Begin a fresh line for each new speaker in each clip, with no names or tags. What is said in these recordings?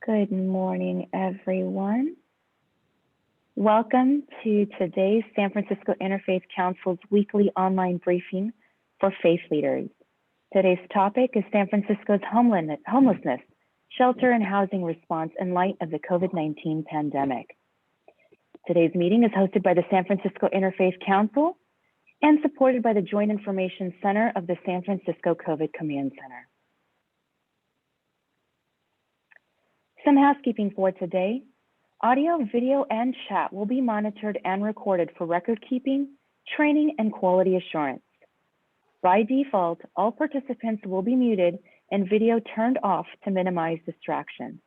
Good morning, everyone. Welcome to today's San Francisco Interfaith Council's weekly online briefing for faith leaders. Today's topic is San Francisco's homelessness, shelter and housing response in light of the COVID-19 pandemic. Today's meeting is hosted by the San Francisco Interfaith Council and supported by the Joint Information Center of the San Francisco COVID Command Center. Some housekeeping for today. Audio, video, and chat will be monitored and recorded for record keeping, training, and quality assurance. By default, all participants will be muted and video turned off to minimize distraction.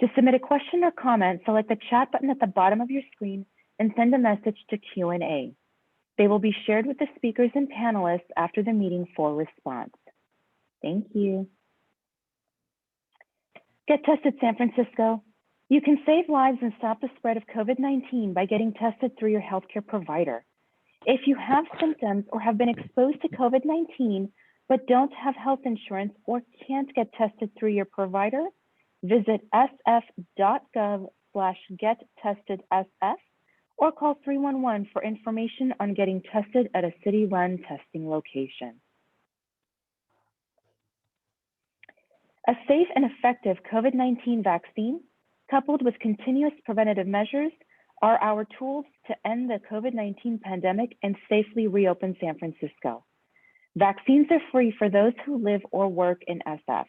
To submit a question or comment, select the chat button at the bottom of your screen and send a message to Q&A. They will be shared with the speakers and panelists after the meeting for response. Thank you. Get tested, San Francisco. You can save lives and stop the spread of COVID-19 by getting tested through your healthcare provider. If you have symptoms or have been exposed to COVID-19 but don't have health insurance or can't get tested through your provider, visit sf.gov/gettestedsf or call 311 for information on getting tested at a city-run testing location. A safe and effective COVID-19 vaccine, coupled with continuous preventative measures, are our tools to end the COVID-19 pandemic and safely reopen San Francisco. Vaccines are free for those who live or work in SF.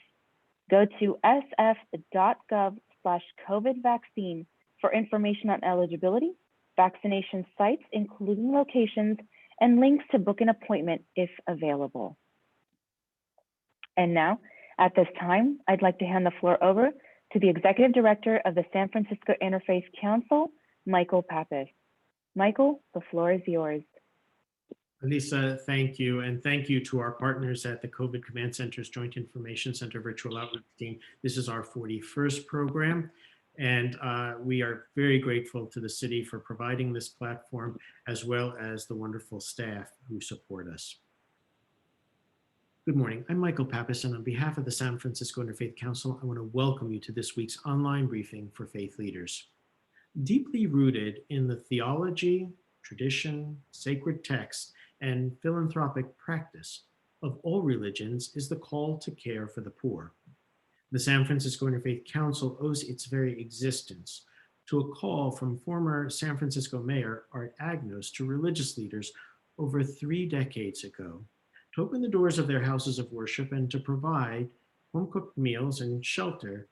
Go to sf.gov/COVID-vaccine for information on eligibility, vaccination sites, including locations, and links to book an appointment if available. And now, at this time, I'd like to hand the floor over to the Executive Director of the San Francisco Interfaith Council, Michael Pappas. Michael, the floor is yours.
Lisa, thank you. And thank you to our partners at the COVID Command Center's Joint Information Center Virtual Outreach Team. This is our 41st program. And we are very grateful to the city for providing this platform, as well as the wonderful staff who support us. Good morning, I'm Michael Pappas, and on behalf of the San Francisco Interfaith Council, I want to welcome you to this week's online briefing for faith leaders. Deeply rooted in the theology, tradition, sacred text, and philanthropic practice of all religions is the call to care for the poor. The San Francisco Interfaith Council owes its very existence to a call from former San Francisco Mayor Art Agnos to religious leaders over 3 decades ago, to open the doors of their houses of worship and to provide home-cooked meals and shelter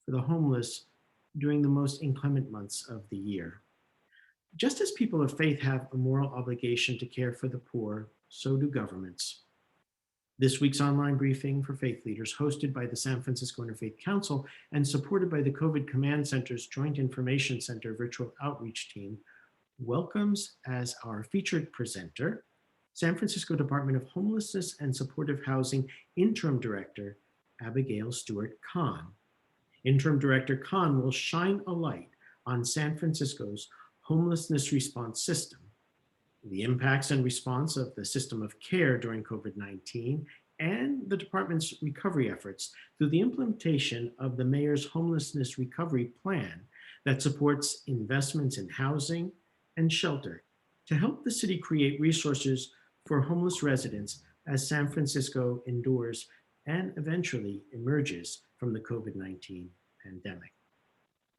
for the homeless during the most inclement months of the year. Just as people of faith have a moral obligation to care for the poor, so do governments. This week's online briefing for faith leaders, hosted by the San Francisco Interfaith Council and supported by the COVID Command Center's Joint Information Center Virtual Outreach Team, welcomes as our featured presenter, San Francisco Department of Homelessness and Supportive Housing Interim Director, Abigail Stewart-Kahn. Interim Director Kahn will shine a light on San Francisco's homelessness response system, the impacts and response of the system of care during COVID-19, and the department's recovery efforts through the implementation of the mayor's homelessness recovery plan that supports investments in housing and shelter to help the city create resources for homeless residents as San Francisco endures and eventually emerges from the COVID-19 pandemic.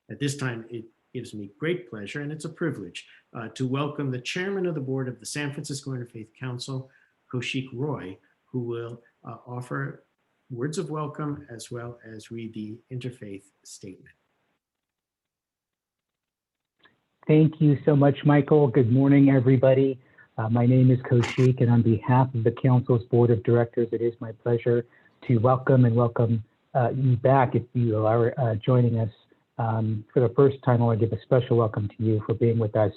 At this time, it gives me great pleasure, and it's a privilege to welcome the chairman of the board of the San Francisco Interfaith Council, Kaushik Roy, who will offer words of welcome as well as read the interfaith statement.
Thank you so much, Michael. Good morning, everybody. My name is Kaushik, and on behalf of the Council's Board of Directors, it is my pleasure to welcome you back if you are joining us for the first time. I want to give a special welcome to you for being with us.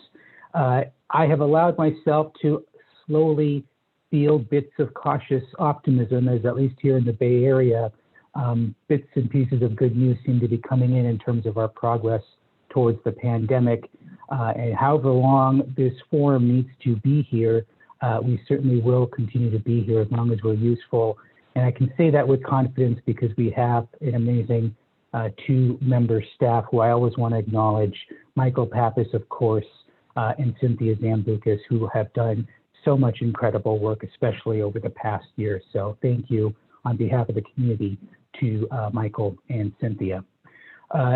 I have allowed myself to slowly feel bits of cautious optimism, as at least here in the Bay Area, bits and pieces of good news seem to be coming in terms of our progress towards the pandemic. And however long this forum needs to be here, we certainly will continue to be here as long as we're useful. And I can say that with confidence because we have an amazing two member staff who I always want to acknowledge, Michael Pappas, of course, and Cynthia Zambucas, who have done so much incredible work, especially over the past year. So thank you on behalf of the community to Michael and Cynthia.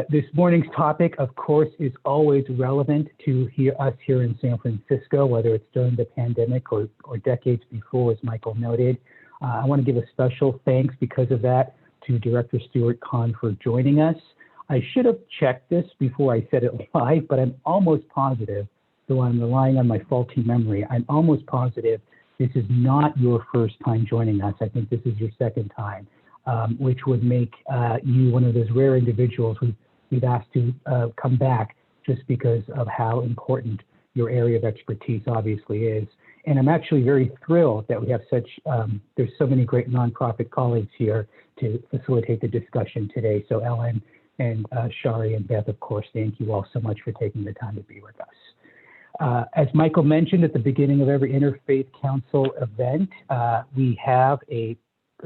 This morning's topic, of course, is always relevant to us here in San Francisco, whether it's during the pandemic or decades before, as Michael noted. I want to give a special thanks because of that to Director Stewart-Kahn for joining us. I should have checked this before I said it live, but I'm almost positive, though I'm relying on my faulty memory, I'm almost positive this is not your first time joining us. I think this is your second time, which would make you one of those rare individuals we've asked to come back just because of how important your area of expertise obviously is. And I'm actually very thrilled that we have there's so many great nonprofit colleagues here to facilitate the discussion today. So Ellen and Shari and Beth, of course, thank you all so much for taking the time to be with us. As Michael mentioned at the beginning of every Interfaith Council event, we have an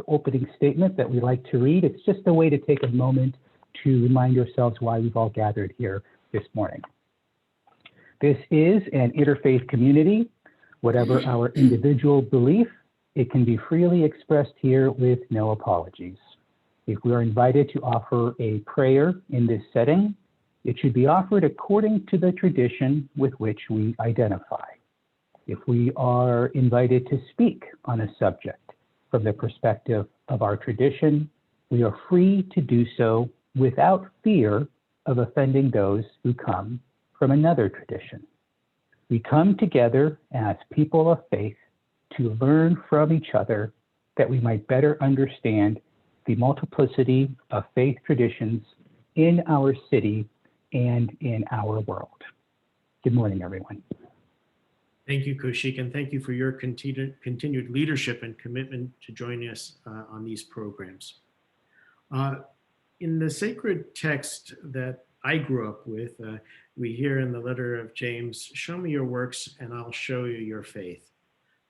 opening statement that we like to read. It's just a way to take a moment to remind ourselves why we've all gathered here this morning. This is an interfaith community. Whatever our individual belief, it can be freely expressed here with no apologies. If we are invited to offer a prayer in this setting, it should be offered according to the tradition with which we identify. If we are invited to speak on a subject from the perspective of our tradition, we are free to do so without fear of offending those who come from another tradition. We come together as people of faith to learn from each other that we might better understand the multiplicity of faith traditions in our city and in our world. Good morning, everyone.
Thank you, Kaushik, and thank you for your continued leadership and commitment to joining us on these programs. In the sacred text that I grew up with, we hear in the letter of James, "Show me your works and I'll show you your faith."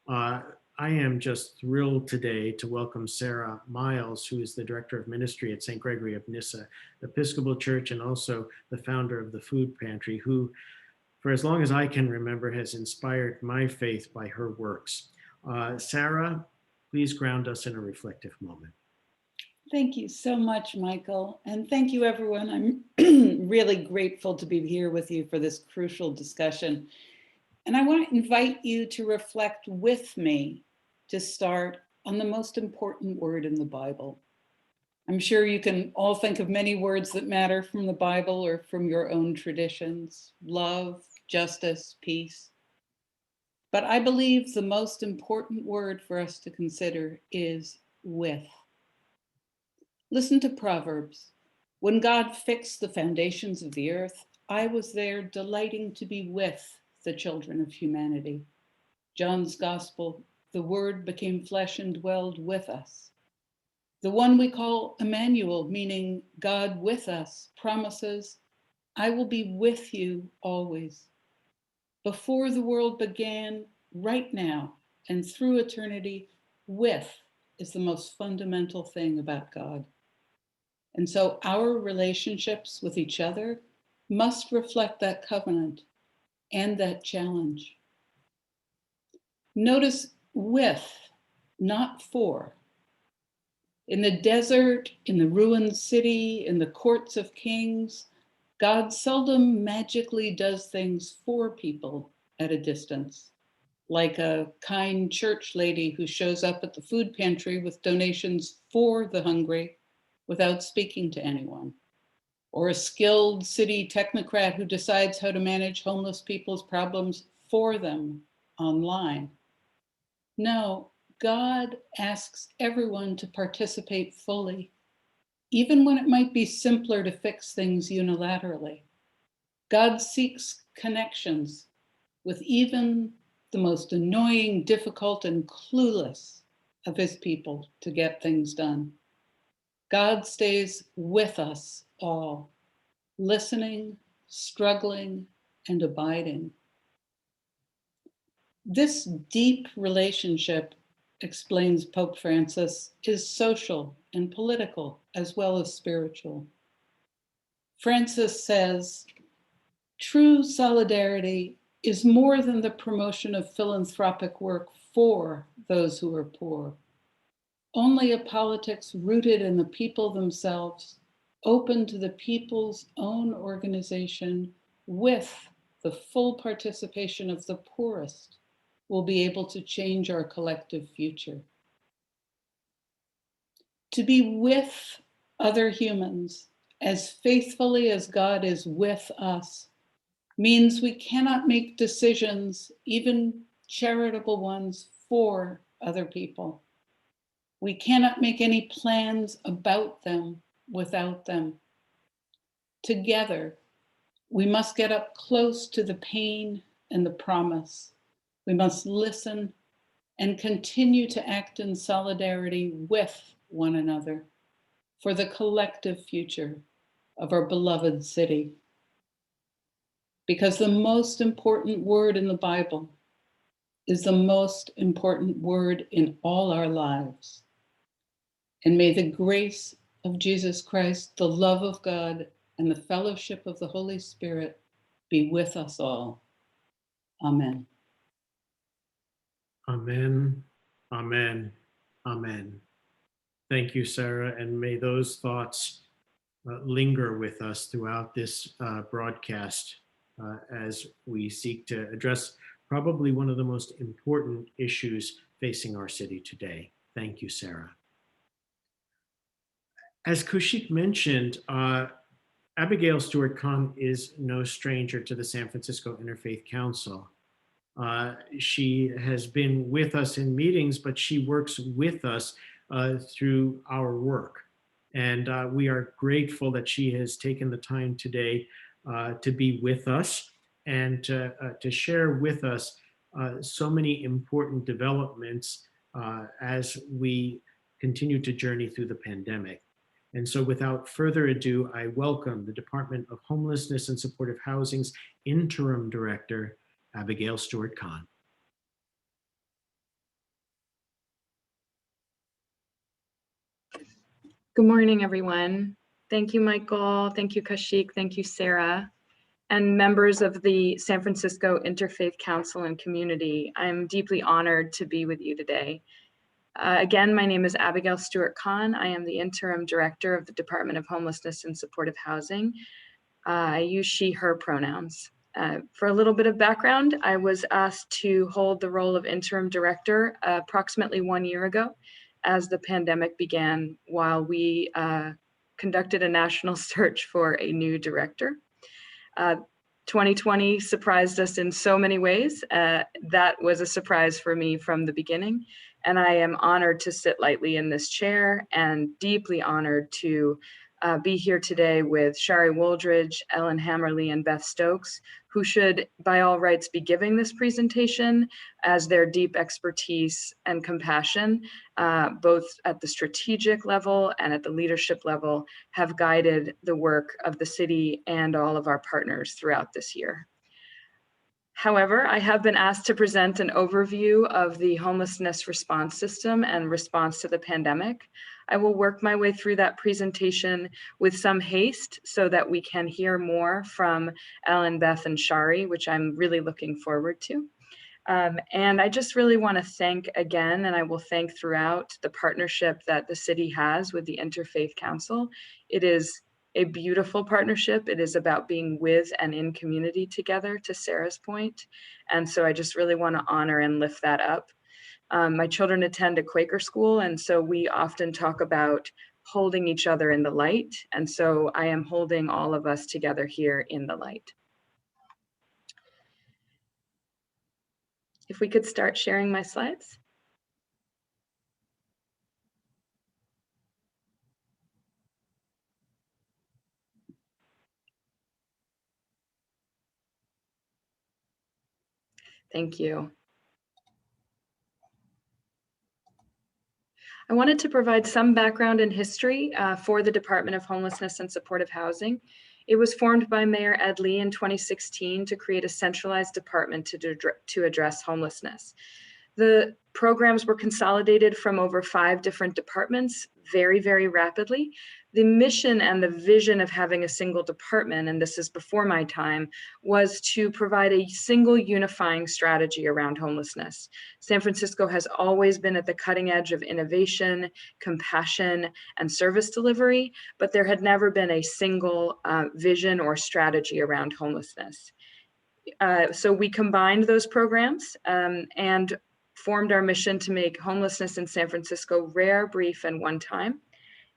I am just thrilled today to welcome Sarah Miles, who is the Director of Ministry at St. Gregory of Nyssa Episcopal Church and also the founder of the Food Pantry, who, for as long as I can remember, has inspired my faith by her works. Sarah, please ground us in a reflective moment.
Thank you so much, Michael. And thank you, everyone. I'm really grateful to be here with you for this crucial discussion. And I want to invite you to reflect with me to start on the most important word in the Bible. I'm sure you can all think of many words that matter from the Bible or from your own traditions: love, justice, peace. But I believe the most important word for us to consider is with. Listen to Proverbs. When God fixed the foundations of the earth, I was there delighting to be with the children of humanity. John's Gospel, the Word became flesh and dwelled with us. The one we call Emmanuel, meaning God with us, promises, I will be with you always. Before the world began, right now, and through eternity, with is the most fundamental thing about God. And so our relationships with each other must reflect that covenant and that challenge. Notice with, not for. In the desert, in the ruined city, in the courts of kings, God seldom magically does things for people at a distance, like a kind church lady who shows up at the food pantry with donations for the hungry without speaking to anyone, or a skilled city technocrat who decides how to manage homeless people's problems for them online. No, God asks everyone to participate fully, even when it might be simpler to fix things unilaterally. God seeks connections with even the most annoying, difficult, and clueless of his people to get things done. God stays with us all, listening, struggling, and abiding. This deep relationship, explains Pope Francis, is social and political as well as spiritual. Francis says, true solidarity is more than the promotion of philanthropic work for those who are poor. Only a politics rooted in the people themselves, open to the people's own organization with the full participation of the poorest, will be able to change our collective future. To be with other humans as faithfully as God is with us means we cannot make decisions, even charitable ones, for other people. We cannot make any plans about them without them. Together, we must get up close to the pain and the promise. We must listen and continue to act in solidarity with one another for the collective future of our beloved city. Because the most important word in the Bible is the most important word in all our lives. And may the grace of Jesus Christ, the love of God, and the fellowship of the Holy Spirit be with us all. Amen.
Amen, amen, amen. Thank you, Sarah, and may those thoughts linger with us throughout this broadcast as we seek to address probably one of the most important issues facing our city today. Thank you, Sarah. As Kaushik mentioned, Abigail Stewart-Kahn is no stranger to the San Francisco Interfaith Council. She has been with us in meetings, but she works with us through our work. And we are grateful that she has taken the time today to be with us and to share with us so many important developments as we continue to journey through the pandemic. And so without further ado, I welcome the Department of Homelessness and Supportive Housing's Interim Director, Abigail Stewart-Kahn.
Good morning, everyone. Thank you, Michael. Thank you, Kaushik. Thank you, Sarah. And members of the San Francisco Interfaith Council and community, I'm deeply honored to be with you today. Again, my name is Abigail Stewart-Kahn. I am the Interim Director of the Department of Homelessness and Supportive Housing. I use she, her pronouns. For a little bit of background, I was asked to hold the role of Interim Director approximately 1 year ago as the pandemic began, while we conducted a national search for a new director. 2020 surprised us in so many ways. That was a surprise for me from the beginning. And I am honored to sit lightly in this chair and deeply honored to be here today with Shari Wooldridge, Ellen Hammerly, and Beth Stokes, who should by all rights be giving this presentation, as their deep expertise and compassion, both at the strategic level and at the leadership level, have guided the work of the city and all of our partners throughout this year. However, I have been asked to present an overview of the homelessness response system and response to the pandemic. I will work my way through that presentation with some haste so that we can hear more from Ellen, Beth, and Shari, which I'm really looking forward to. And I just really want to thank again, and I will thank throughout, the partnership that the city has with the Interfaith Council. It is a beautiful partnership. It is about being with and in community together, to Sarah's point. And so I just really want to honor and lift that up. My children attend a Quaker school, and so we often talk about holding each other in the light. And so I am holding all of us together here in the light. If we could start sharing my slides. Thank you. I wanted to provide some background and history for the Department of Homelessness and Supportive Housing. It was formed by Mayor Ed Lee in 2016 to create a centralized department to address homelessness. The programs were consolidated from over 5 different departments very, very rapidly. The mission and the vision of having a single department, and this is before my time, was to provide a single unifying strategy around homelessness. San Francisco has always been at the cutting edge of innovation, compassion, and service delivery, but there had never been a single vision or strategy around homelessness. So we combined those programs and formed our mission to make homelessness in San Francisco rare, brief, and one time.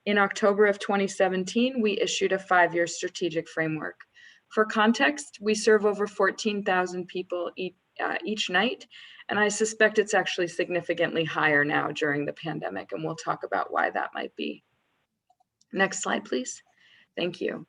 In October of 2017, we issued a 5-year strategic framework. For context, we serve over 14,000 people each night, and I suspect it's actually significantly higher now during the pandemic, and we'll talk about why that might be. Next slide, please. Thank you.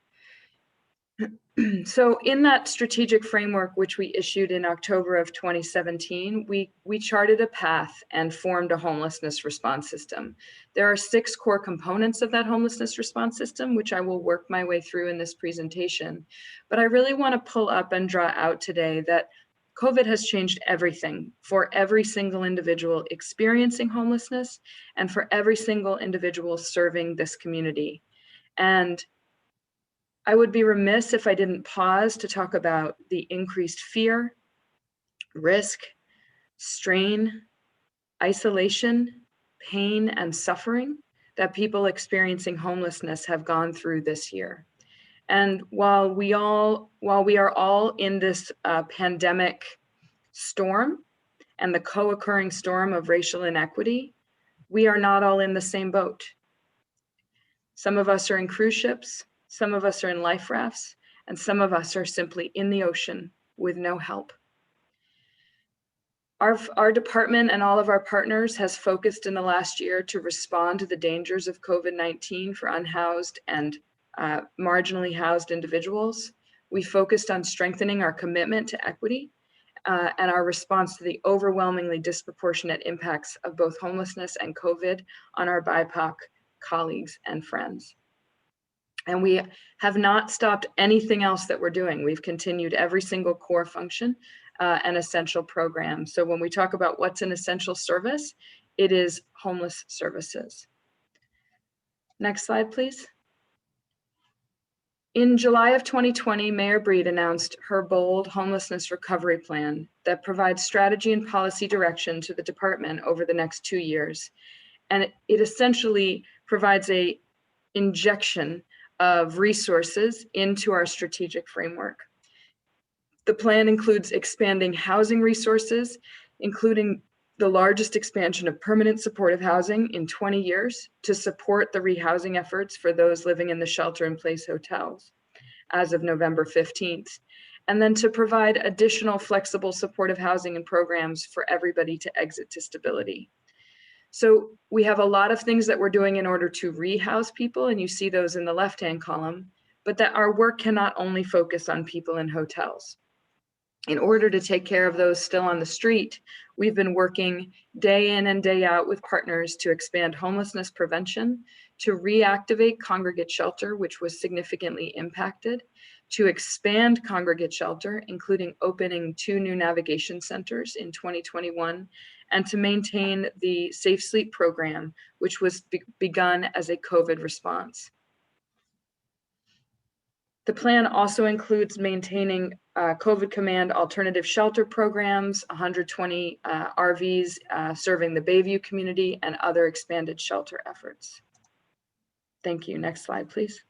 So in that strategic framework, which we issued in October of 2017, we charted a path and formed a homelessness response system. There are 6 core components of that homelessness response system, which I will work my way through in this presentation. But I really want to pull up and draw out today that COVID has changed everything for every single individual experiencing homelessness and for every single individual serving this community. And I would be remiss if I didn't pause to talk about the increased fear, risk, strain, isolation, pain, and suffering that people experiencing homelessness have gone through this year. And while we are all in this pandemic storm and the co-occurring storm of racial inequity, we are not all in the same boat. Some of us are in cruise ships, some of us are in life rafts, and some of us are simply in the ocean with no help. Our department and all of our partners has focused in the last year to respond to the dangers of COVID-19 for unhoused and marginally housed individuals. We focused on strengthening our commitment to equity and our response to the overwhelmingly disproportionate impacts of both homelessness and COVID on our BIPOC colleagues and friends. And we have not stopped anything else that we're doing. We've continued every single core function and essential program. So when we talk about what's an essential service, it is homeless services. Next slide, please. In July of 2020, Mayor Breed announced her bold homelessness recovery plan that provides strategy and policy direction to the department over the next 2 years. And it essentially provides an injection of resources into our strategic framework. The plan includes expanding housing resources, including the largest expansion of permanent supportive housing in 20 years to support the rehousing efforts for those living in the shelter-in-place hotels as of November 15th, and then to provide additional flexible supportive housing and programs for everybody to exit to stability. So we have a lot of things that we're doing in order to rehouse people, and you see those in the left-hand column, but that our work cannot only focus on people in hotels. In order to take care of those still on the street, we've been working day in and day out with partners to expand homelessness prevention, to reactivate congregate shelter, which was significantly impacted, to expand congregate shelter, including opening 2 new navigation centers in 2021, and to maintain the Safe Sleep program, which was begun as a COVID response. The plan also includes maintaining COVID command alternative shelter programs, 120 RVs serving the Bayview community, and other expanded shelter efforts. Thank you. Next slide, please.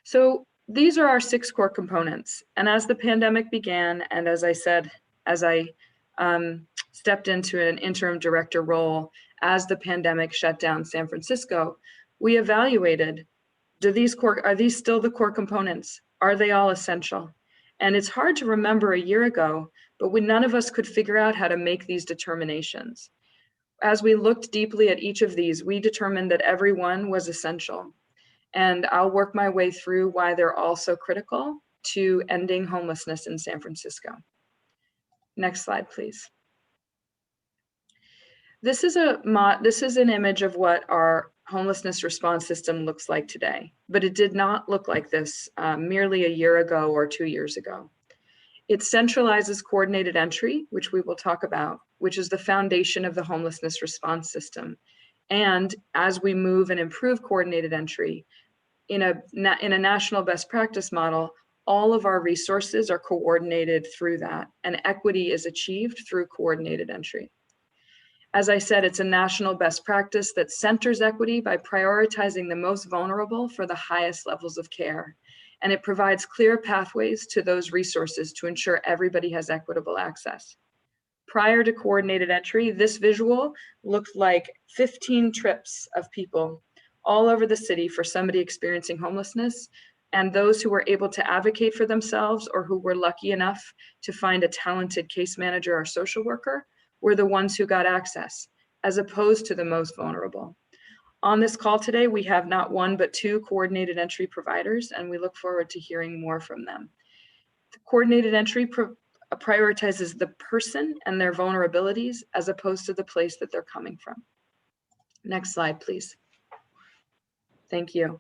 So these are our 6 core components. And as the pandemic began, and as I said, as I stepped into an interim director role as the pandemic shut down San Francisco, we evaluated, are these still the core components? Are they all essential? And it's hard to remember a year ago, but none of us could figure out how to make these determinations. As we looked deeply at each of these, we determined that every one was essential. And I'll work my way through why they're all so critical to ending homelessness in San Francisco. Next slide, please. This is an image of what our homelessness response system looks like today, but it did not look like this merely a year ago or 2 years ago. It centralizes coordinated entry, which we will talk about, which is the foundation of the homelessness response system. And as we move and improve coordinated entry in a national best practice model, all of our resources are coordinated through that, and equity is achieved through coordinated entry. As I said, it's a national best practice that centers equity by prioritizing the most vulnerable for the highest levels of care. And it provides clear pathways to those resources to ensure everybody has equitable access. Prior to coordinated entry, this visual looked like 15 trips of people all over the city for somebody experiencing homelessness, and those who were able to advocate for themselves or who were lucky enough to find a talented case manager or social worker were the ones who got access, as opposed to the most vulnerable. On this call today, we have not one, but two coordinated entry providers, and we look forward to hearing more from them. The coordinated entry prioritizes the person and their vulnerabilities as opposed to the place that they're coming from. Next slide, please. Thank you.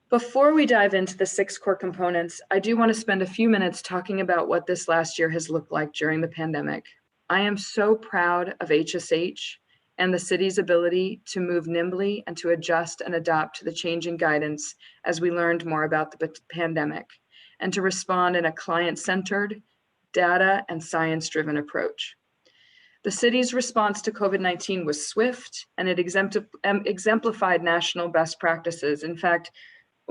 Before we dive into the 6 core components, I do want to spend a few minutes talking about what this last year has looked like during the pandemic. I am so proud of HSH and the city's ability to move nimbly and to adjust and adapt to the changing guidance as we learned more about the pandemic, and to respond in a client-centered, data and science-driven approach. The city's response to COVID-19 was swift, and it exemplified national best practices. In fact,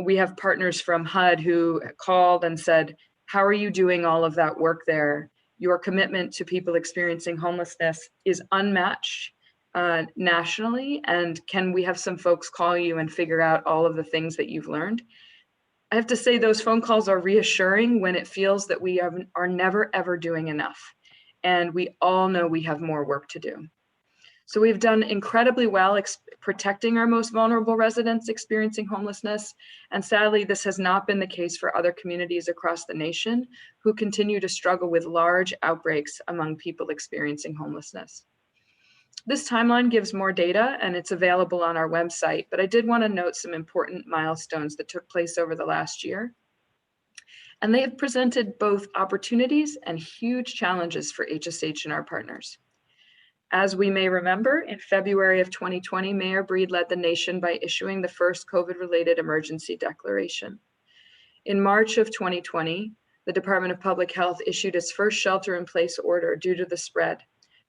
we have partners from HUD who called and said, how are you doing all of that work there? Your commitment to people experiencing homelessness is unmatched nationally, and can we have some folks call you and figure out all of the things that you've learned? I have to say those phone calls are reassuring when it feels that we are never ever doing enough, and we all know we have more work to do. So we've done incredibly well protecting our most vulnerable residents experiencing homelessness. And sadly, this has not been the case for other communities across the nation who continue to struggle with large outbreaks among people experiencing homelessness. This timeline gives more data and it's available on our website, but I did want to note some important milestones that took place over the last year. And they have presented both opportunities and huge challenges for HSH and our partners. As we may remember, in February of 2020, Mayor Breed led the nation by issuing the first COVID-related emergency declaration. In March of 2020, the Department of Public Health issued its first shelter-in-place order due to the spread.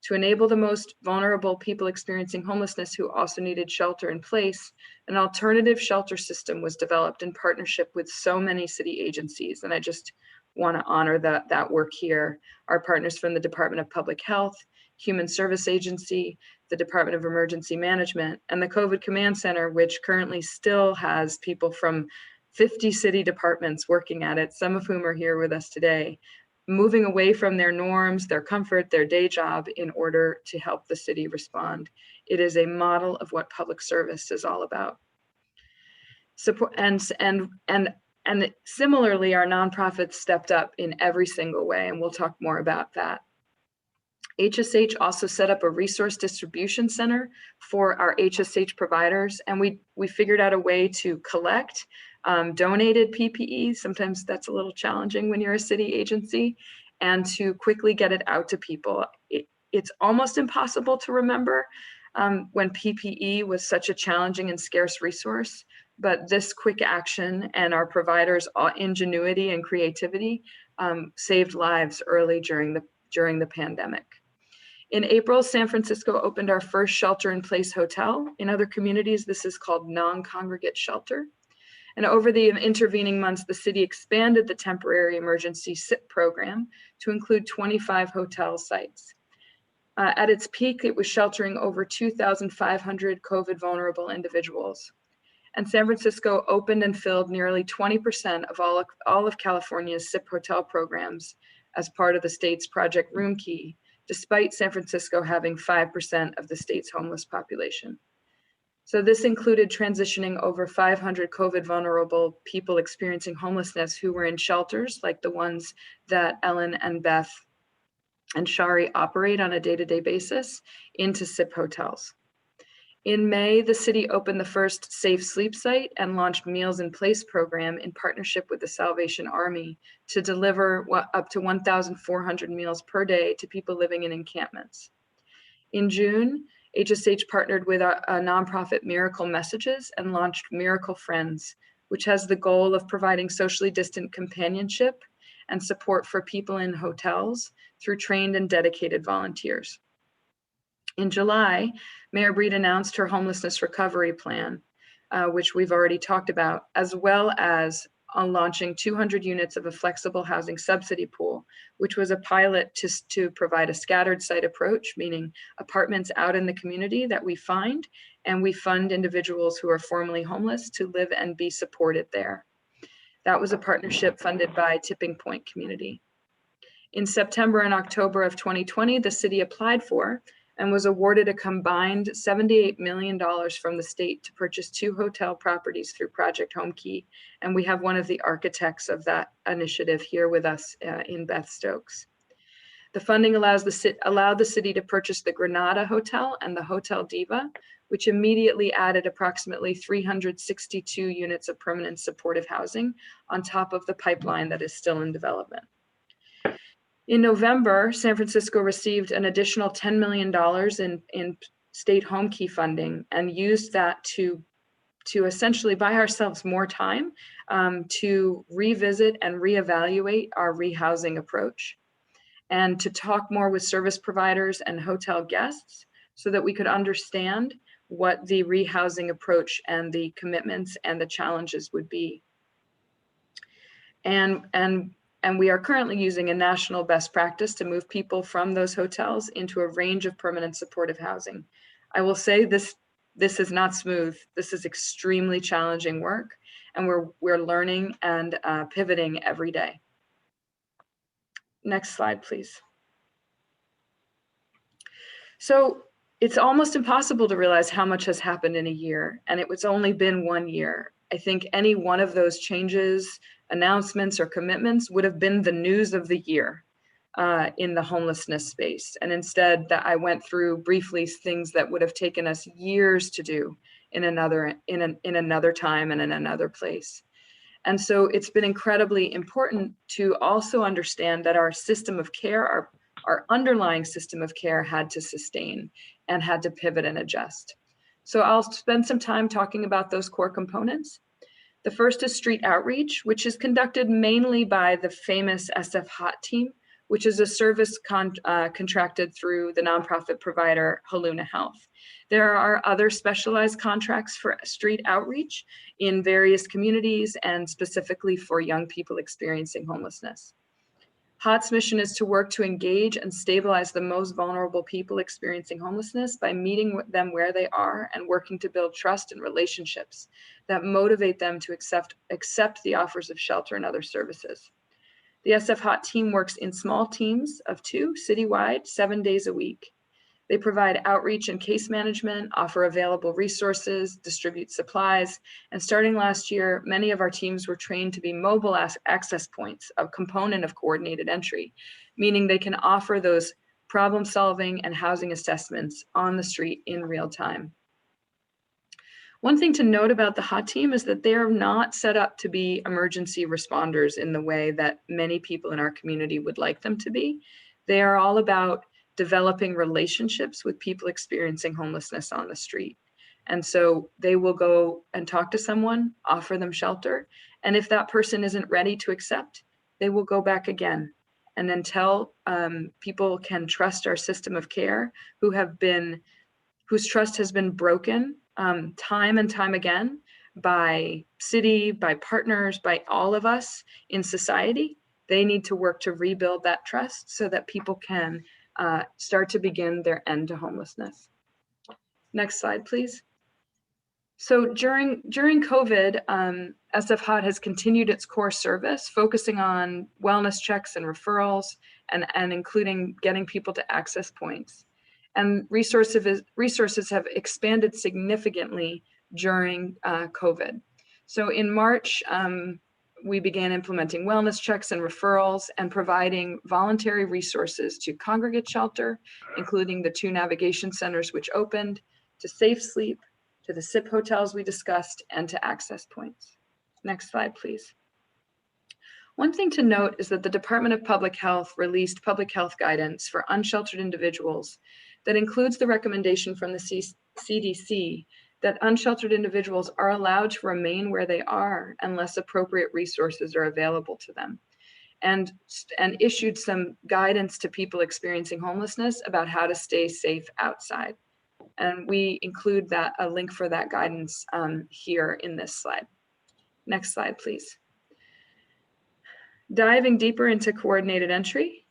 To enable the most vulnerable people experiencing homelessness who also needed shelter in place, an alternative shelter system was developed in partnership with so many city agencies. And I just want to honor that work here. Our partners from the Department of Public Health, Human Service Agency, the Department of Emergency Management, and the COVID Command Center, which currently still has people from 50 city departments working at it, some of whom are here with us today, moving away from their norms, their comfort, their day job in order to help the city respond. It is a model of what public service is all about. Support, and similarly, our nonprofits stepped up in every single way, and we'll talk more about that. HSH also set up a resource distribution center for our HSH providers, and we figured out a way to collect donated PPE. Sometimes that's a little challenging when you're a city agency, and to quickly get it out to people. It's almost impossible to remember when PPE was such a challenging and scarce resource, but this quick action and our providers' ingenuity and creativity saved lives early during the pandemic. In April, San Francisco opened our first shelter-in-place hotel. In other communities, this is called non-congregate shelter. And over the intervening months, the city expanded the temporary emergency SIP program to include 25 hotel sites. At its peak, it was sheltering over 2,500 COVID vulnerable individuals. And San Francisco opened and filled nearly 20% of all of California's SIP hotel programs as part of the state's Project Room Key, despite San Francisco having 5% of the state's homeless population. So this included transitioning over 500 COVID vulnerable people experiencing homelessness who were in shelters like the ones that Ellen and Beth and Shari operate on a day-to-day basis into SIP hotels. In May, the city opened the first Safe Sleep site and launched Meals in Place program in partnership with the Salvation Army to deliver up to 1,400 meals per day to people living in encampments. In June, HSH partnered with a nonprofit Miracle Messages and launched Miracle Friends, which has the goal of providing socially distant companionship and support for people in hotels through trained and dedicated volunteers. In July, Mayor Breed announced her homelessness recovery plan, which we've already talked about, as well as on launching 200 units of a flexible housing subsidy pool, which was a pilot to provide a scattered site approach, meaning apartments out in the community that we find, and we fund individuals who are formerly homeless to live and be supported there. That was a partnership funded by Tipping Point Community. In September and October of 2020, the city applied for and was awarded a combined $78 million from the state to purchase 2 hotel properties through Project Home Key. And we have one of the architects of that initiative here with us in Beth Stokes. The funding allowed the city to purchase the Granada Hotel and the Hotel Diva, which immediately added approximately 362 units of permanent supportive housing on top of the pipeline that is still in development. In November, San Francisco received an additional $10 million in state home key funding and used that to essentially buy ourselves more time to revisit and reevaluate our rehousing approach and to talk more with service providers and hotel guests so that we could understand what the rehousing approach and the commitments and the challenges would be. And we are currently using a national best practice to move people from those hotels into a range of permanent supportive housing. I will say this is not smooth. This is extremely challenging work, and we're learning and pivoting every day. Next slide, please. So it's almost impossible to realize how much has happened in a year, and it's only been 1 year. I think any one of those changes, announcements, or commitments would have been the news of the year in the homelessness space. And instead, that I went through briefly things that would have taken us years to do in another time and in another place. And so it's been incredibly important to also understand that our system of care, our underlying system of care, had to sustain and had to pivot and adjust. So I'll spend some time talking about those core components. The first is street outreach, which is conducted mainly by the famous SF team, which is a service contracted through the nonprofit provider Haluna Health. There are other specialized contracts for street outreach in various communities and specifically for young people experiencing homelessness. HOT's mission is to work to engage and stabilize the most vulnerable people experiencing homelessness by meeting them where they are and working to build trust and relationships that motivate them to accept the offers of shelter and other services. The SF HOT team works in small teams of 2 citywide, 7 days a week. They provide outreach and case management, offer available resources, distribute supplies, and starting last year, many of our teams were trained to be mobile access points, a component of coordinated entry, meaning they can offer those problem solving and housing assessments on the street in real time. One thing to note about the HOT team is that they're not set up to be emergency responders in the way that many people in our community would like them to be. They are all about developing relationships with people experiencing homelessness on the street. And so they will go and talk to someone, offer them shelter. And if that person isn't ready to accept, they will go back again. And until people can trust our system of care, whose trust has been broken time and time again by city, by partners, by all of us in society, they need to work to rebuild that trust so that people can start to begin their end to homelessness. Next slide, please. So during COVID, SF HOT has continued its core service, focusing on wellness checks and referrals, and including getting people to access points. And resources have expanded significantly during COVID. So in March, we began implementing wellness checks and referrals and providing voluntary resources to Congregate Shelter, including the 2 navigation centers which opened, to Safe Sleep, to the SIP hotels we discussed, and to access points. Next slide, please. One thing to note is that the Department of Public Health released public health guidance for unsheltered individuals that includes the recommendation from the CDC that unsheltered individuals are allowed to remain where they are unless appropriate resources are available to them, and issued some guidance to people experiencing homelessness about how to stay safe outside. And we include a link for that guidance here in this slide. Next slide, please. Diving deeper into coordinated entry.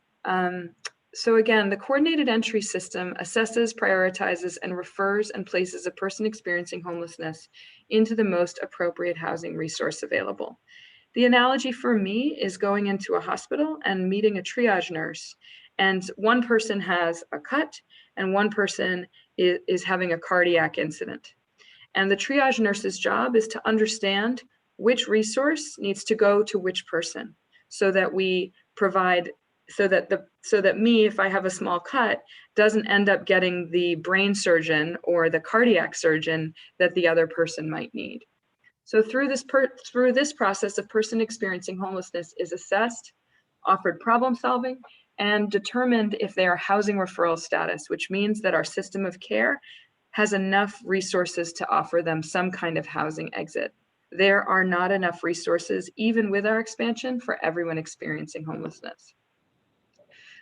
So again, the coordinated entry system assesses, prioritizes, and refers and places a person experiencing homelessness into the most appropriate housing resource available. The analogy for me is going into a hospital and meeting a triage nurse, and one person has a cut and one person is having a cardiac incident. And the triage nurse's job is to understand which resource needs to go to which person, so that we provide, so that me, if I have a small cut, doesn't end up getting the brain surgeon or the cardiac surgeon that the other person might need. So through this process, a person experiencing homelessness is assessed, offered problem solving, and determined if they are housing referral status, which means that our system of care has enough resources to offer them some kind of housing exit. There are not enough resources, even with our expansion, for everyone experiencing homelessness.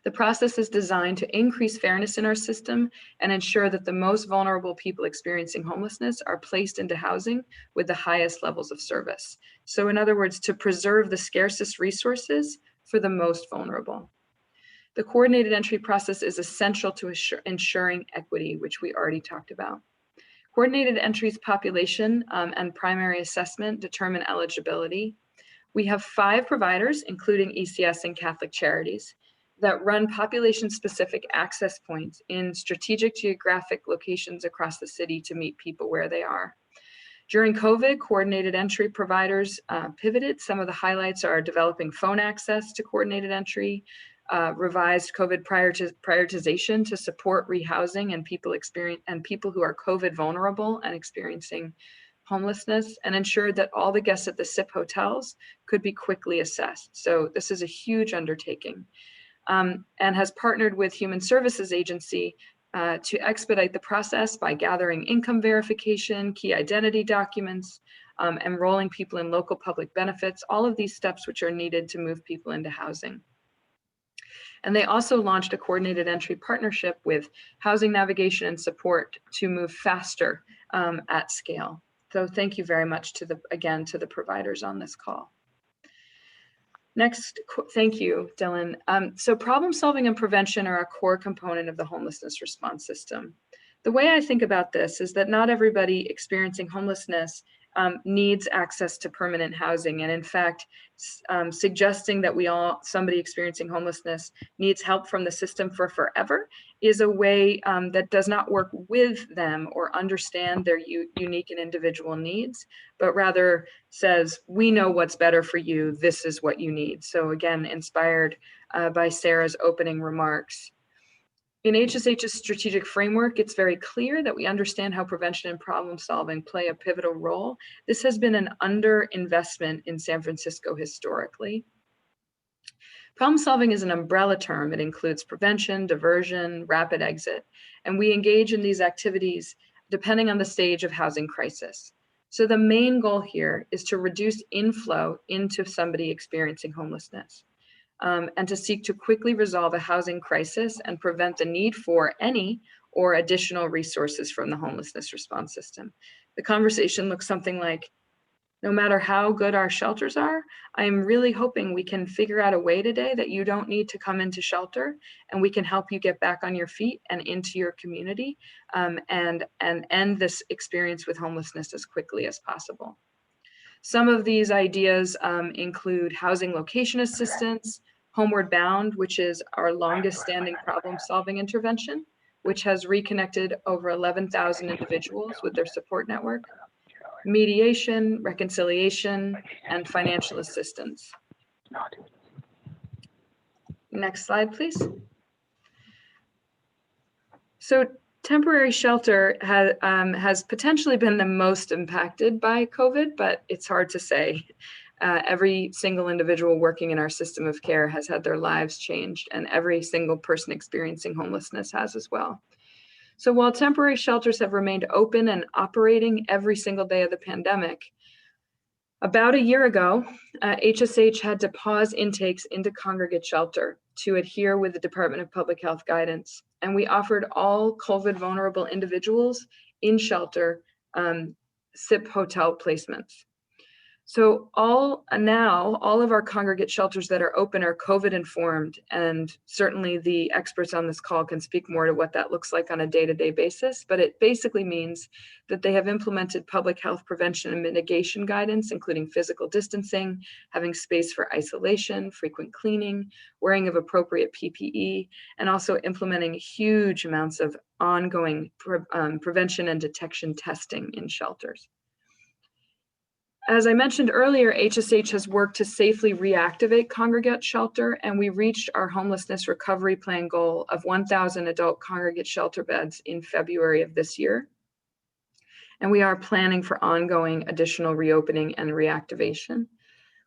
The process is designed to increase fairness in our system and ensure that the most vulnerable people experiencing homelessness are placed into housing with the highest levels of service. So in other words, to preserve the scarcest resources for the most vulnerable. The coordinated entry process is essential to ensuring equity, which we already talked about. Coordinated entry's population and primary assessment determine eligibility. We have 5 providers, including ECS and Catholic Charities, that run population-specific access points in strategic geographic locations across the city to meet people where they are. During COVID, coordinated entry providers pivoted. Some of the highlights are developing phone access to coordinated entry, revised COVID prioritization to support rehousing and people who are COVID vulnerable and experiencing homelessness, and ensured that all the guests at the SIP hotels could be quickly assessed. So this is a huge undertaking, and has partnered with Human Services Agency to expedite the process by gathering income verification, key identity documents, enrolling people in local public benefits, all of these steps which are needed to move people into housing. And they also launched a coordinated entry partnership with Housing Navigation and Support to move faster at scale. So thank you very much to the providers on this call. Next, thank you, Dylan. So problem solving and prevention are a core component of the homelessness response system. The way I think about this is that not everybody experiencing homelessness needs access to permanent housing. And in fact, suggesting that somebody experiencing homelessness needs help from the system for forever is a way that does not work with them or understand their unique and individual needs, but rather says, we know what's better for you, this is what you need. So again, inspired by Sarah's opening remarks. In HSH's strategic framework, it's very clear that we understand how prevention and problem solving play a pivotal role. This has been an underinvestment in San Francisco historically. Problem solving is an umbrella term. It includes prevention, diversion, rapid exit, and we engage in these activities depending on the stage of housing crisis. So the main goal here is to reduce inflow into somebody experiencing homelessness. And to seek to quickly resolve a housing crisis and prevent the need for any or additional resources from the homelessness response system. The conversation looks something like, no matter how good our shelters are, I am really hoping we can figure out a way today that you don't need to come into shelter, and we can help you get back on your feet and into your community and end this experience with homelessness as quickly as possible. Some of these ideas include housing location assistance, Homeward Bound, which is our longest standing problem solving intervention, which has reconnected over 11,000 individuals with their support network, mediation, reconciliation, and financial assistance. Next slide, please. So temporary shelter has potentially been the most impacted by COVID, but it's hard to say. Every single individual working in our system of care has had their lives changed, and every single person experiencing homelessness has as well. So while temporary shelters have remained open and operating every single day of the pandemic, about a year ago, HSH had to pause intakes into congregate shelter to adhere with the Department of Public Health guidance. And we offered all COVID vulnerable individuals in shelter SIP hotel placements. So now all of our congregate shelters that are open are COVID informed, and certainly the experts on this call can speak more to what that looks like on a day-to-day basis, but it basically means that they have implemented public health prevention and mitigation guidance, including physical distancing, having space for isolation, frequent cleaning, wearing of appropriate PPE, and also implementing huge amounts of ongoing prevention and detection testing in shelters. As I mentioned earlier, HSH has worked to safely reactivate congregate shelter, and we reached our homelessness recovery plan goal of 1,000 adult congregate shelter beds in February of this year. And we are planning for ongoing additional reopening and reactivation.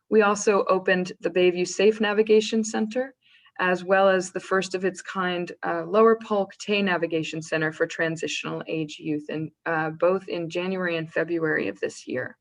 We also opened the Bayview Safe Navigation Center, as well as the first of its kind Lower Polk Tay Navigation Center for transitional age youth, and both in January and February of this year.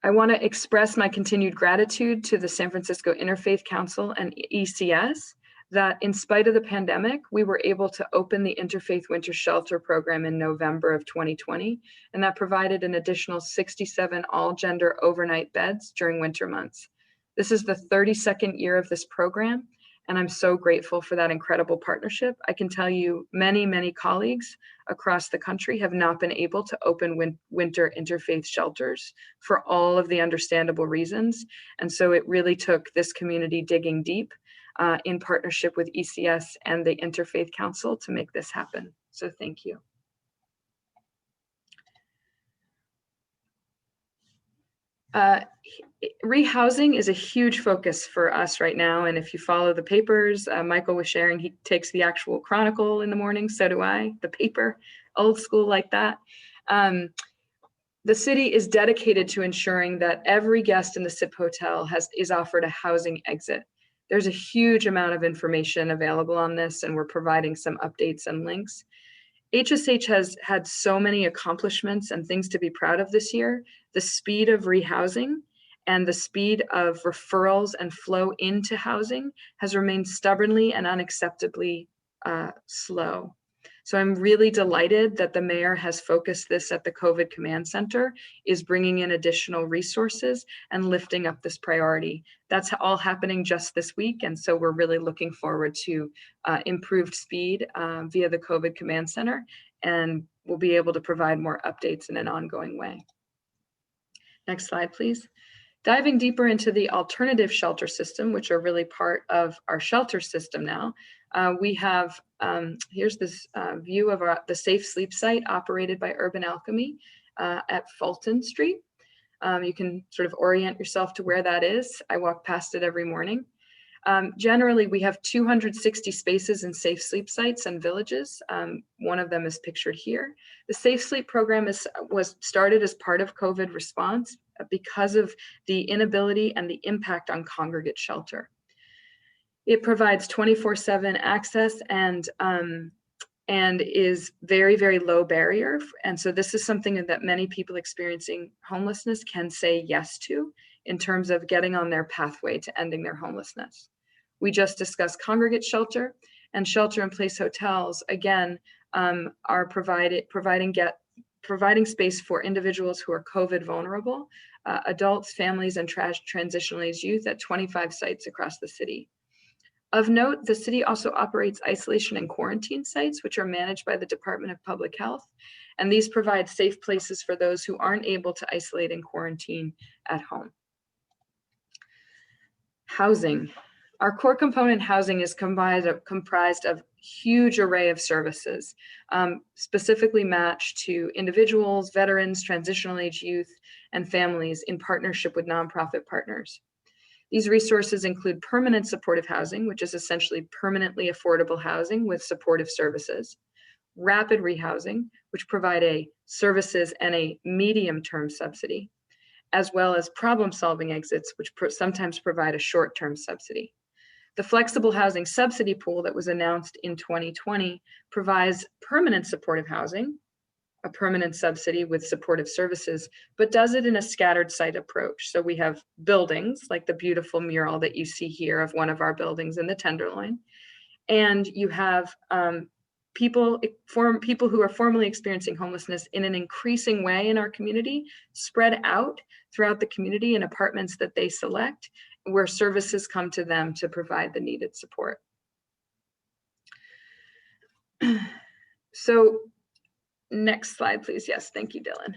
I want to express my continued gratitude to the San Francisco Interfaith Council and ECS that in spite of the pandemic, we were able to open the Interfaith Winter Shelter Program in November of 2020, and that provided an additional 67 all-gender overnight beds during winter months. This is the 32nd year of this program, and I'm so grateful for that incredible partnership. I can tell you many, many colleagues across the country have not been able to open winter interfaith shelters for all of the understandable reasons. And so it really took this community digging deep in partnership with ECS and the Interfaith Council to make this happen. So thank you. Rehousing is a huge focus for us right now. And if you follow the papers, Michael was sharing, he takes the actual Chronicle in the morning, so do I, the paper, old school like that. The city is dedicated to ensuring that every guest in the SIP hotel is offered a housing exit. There's a huge amount of information available on this, and we're providing some updates and links. HSH has had so many accomplishments and things to be proud of this year. The speed of rehousing and the speed of referrals and flow into housing has remained stubbornly and unacceptably slow. So I'm really delighted that the mayor has focused this at the COVID Command Center, is bringing in additional resources and lifting up this priority. That's all happening just this week. And so we're really looking forward to improved speed via the COVID Command Center, and we'll be able to provide more updates in an ongoing way. Next slide, please. Diving deeper into the alternative shelter system, which are really part of our shelter system now, we have, here's this view of the Safe Sleep site operated by Urban Alchemy at Fulton Street. You can sort of orient yourself to where that is. I walk past it every morning. Generally, we have 260 spaces in safe sleep sites and villages. One of them is pictured here. The Safe Sleep program was started as part of COVID response because of the inability and the impact on congregate shelter. It provides 24/7 access and is very, very low barrier. And so this is something that many people experiencing homelessness can say yes to in terms of getting on their pathway to ending their homelessness. We just discussed congregate shelter, and shelter-in-place hotels, again, are providing space for individuals who are COVID vulnerable, adults, families, and transitional age youth at 25 sites across the city. Of note, the city also operates isolation and quarantine sites, which are managed by the Department of Public Health. And these provide safe places for those who aren't able to isolate and quarantine at home. Housing. Our core component housing is comprised of huge array of services, specifically matched to individuals, veterans, transitional age youth, and families in partnership with nonprofit partners. These resources include permanent supportive housing, which is essentially permanently affordable housing with supportive services, rapid rehousing, which provide a services and a medium-term subsidy, as well as problem-solving exits, which sometimes provide a short-term subsidy. The flexible housing subsidy pool that was announced in 2020 provides permanent supportive housing, a permanent subsidy with supportive services, but does it in a scattered site approach. So we have buildings like the beautiful mural that you see here of one of our buildings in the Tenderloin. And you have people who are formerly experiencing homelessness in an increasing way in our community, spread out throughout the community in apartments that they select, where services come to them to provide the needed support. So next slide, please. Yes, thank you, Dylan.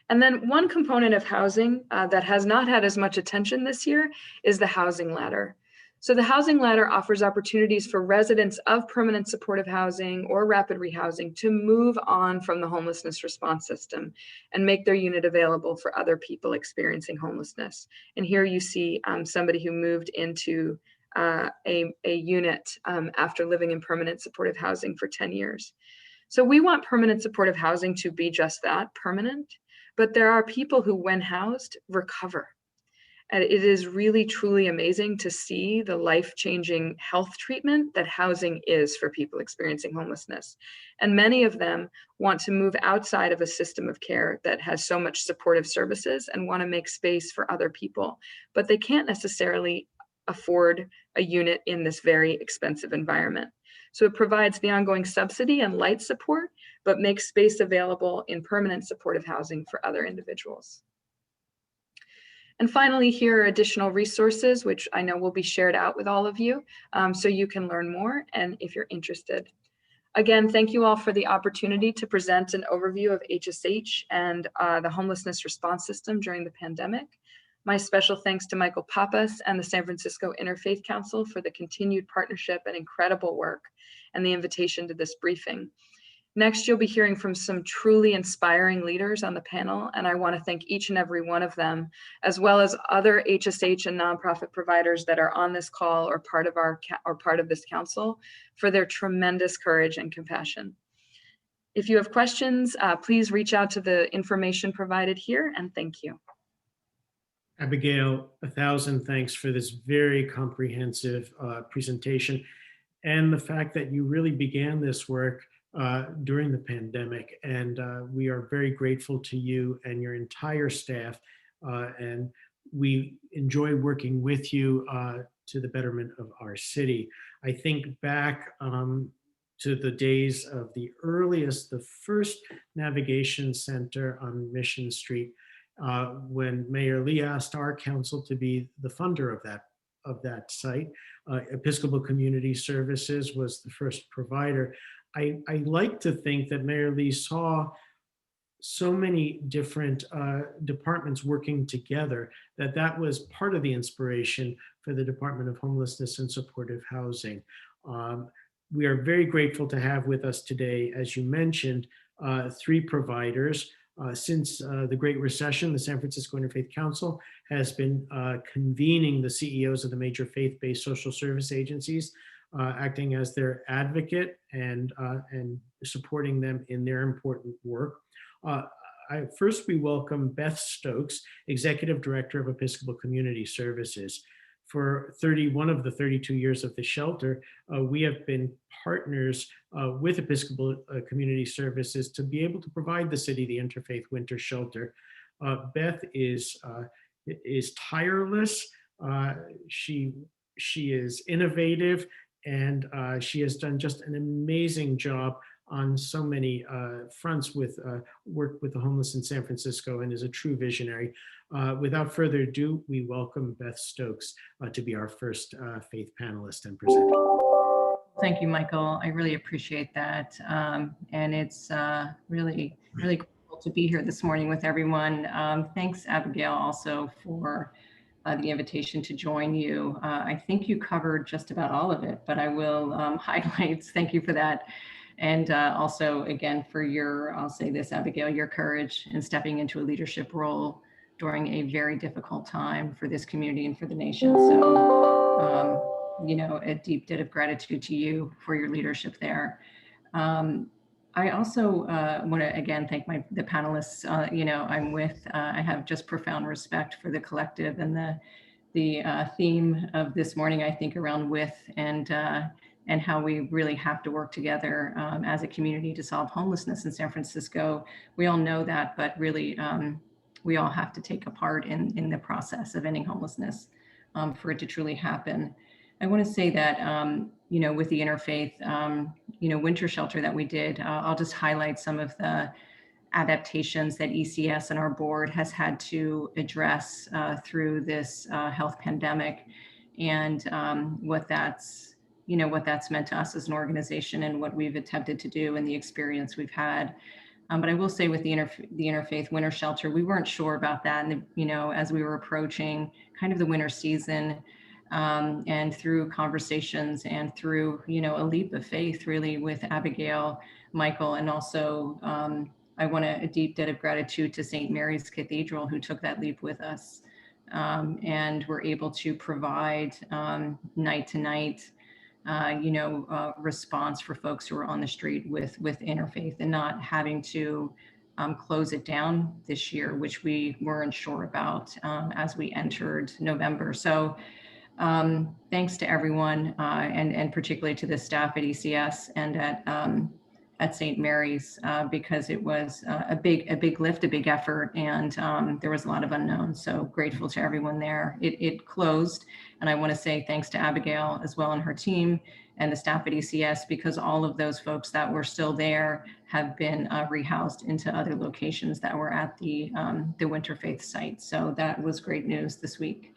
And then one component of housing that has not had as much attention this year is the housing ladder. So the housing ladder offers opportunities for residents of permanent supportive housing or rapid rehousing to move on from the homelessness response system and make their unit available for other people experiencing homelessness. And here you see somebody who moved into a unit after living in permanent supportive housing for 10 years. So we want permanent supportive housing to be just that, permanent, but there are people who, when housed, recover. And it is really, truly amazing to see the life-changing health treatment that housing is for people experiencing homelessness. And many of them want to move outside of a system of care that has so much supportive services and want to make space for other people, but they can't necessarily afford a unit in this very expensive environment. So it provides the ongoing subsidy and light support, but makes space available in permanent supportive housing for other individuals. And finally, here are additional resources, which I know will be shared out with all of you, so you can learn more and if you're interested. Again, thank you all for the opportunity to present an overview of HSH and the homelessness response system during the pandemic. My special thanks to Michael Pappas and the San Francisco Interfaith Council for the continued partnership and incredible work and the invitation to this briefing. Next, you'll be hearing from some truly inspiring leaders on the panel, and I want to thank each and every one of them, as well as other HSH and nonprofit providers that are on this call or part of this council, for their tremendous courage and compassion. If you have questions, please reach out to the information provided here, and thank you.
Abigail, 1,000 thanks for this very comprehensive presentation, and the fact that you really began this work during the pandemic. And we are very grateful to you and your entire staff. And we enjoy working with you to the betterment of our city. I think back to the days of the first navigation center on Mission Street, when Mayor Lee asked our council to be the funder of that site. Episcopal Community Services was the first provider. I like to think that Mayor Lee saw so many different departments working together that was part of the inspiration for the Department of Homelessness and Supportive Housing. We are very grateful to have with us today, as you mentioned, 3 providers. Since the Great Recession, the San Francisco Interfaith Council has been convening the CEOs of the major faith-based social service agencies, acting as their advocate and supporting them in their important work. First, we welcome Beth Stokes, Executive Director of Episcopal Community Services. For 31 of the 32 years of the shelter, we have been partners with Episcopal Community Services to be able to provide the city the interfaith winter shelter. Beth is tireless. She is innovative, and she has done just an amazing job on so many fronts with work with the homeless in San Francisco, and is a true visionary. Without further ado, we welcome Beth Stokes to be our first faith panelist and presenter.
Thank you, Michael. I really appreciate that. And it's really cool to be here this morning with everyone. Thanks, Abigail, also for the invitation to join you. I think you covered just about all of it, but I will highlight, thank you for that. And also, again, for your, I'll say this, Abigail, your courage in stepping into a leadership role during a very difficult time for this community and for the nation. So, you know, a deep debt of gratitude to you for your leadership there. I also want to again thank the panelists. I have just profound respect for the collective and the theme of this morning. I think around and how we really have to work together as a community to solve homelessness in San Francisco. We all know that, but really we all have to take a part in the process of ending homelessness for it to truly happen. I want to say that, with the interfaith, winter shelter that we did, I'll just highlight some of the adaptations that ECS and our board has had to address through this health pandemic, and what that's meant to us as an organization and what we've attempted to do and the experience we've had. But I will say with the interfaith winter shelter, we weren't sure about that. And, as we were approaching kind of the winter season, and through conversations and through, a leap of faith really with Abigail, Michael, and also I want a deep debt of gratitude to St. Mary's Cathedral, who took that leap with us, and were able to provide night to night response for folks who are on the street with interfaith, and not having to close it down this year, which we weren't sure about as we entered November. So thanks to everyone, and particularly to the staff at ECS and at St. Mary's, because it was a big lift, a big effort, and there was a lot of unknowns. So grateful to everyone there. It closed, and I want to say thanks to Abigail as well and her team and the staff at ECS, because all of those folks that were still there have been rehoused into other locations that were at the Winterfaith site. So that was great news this week.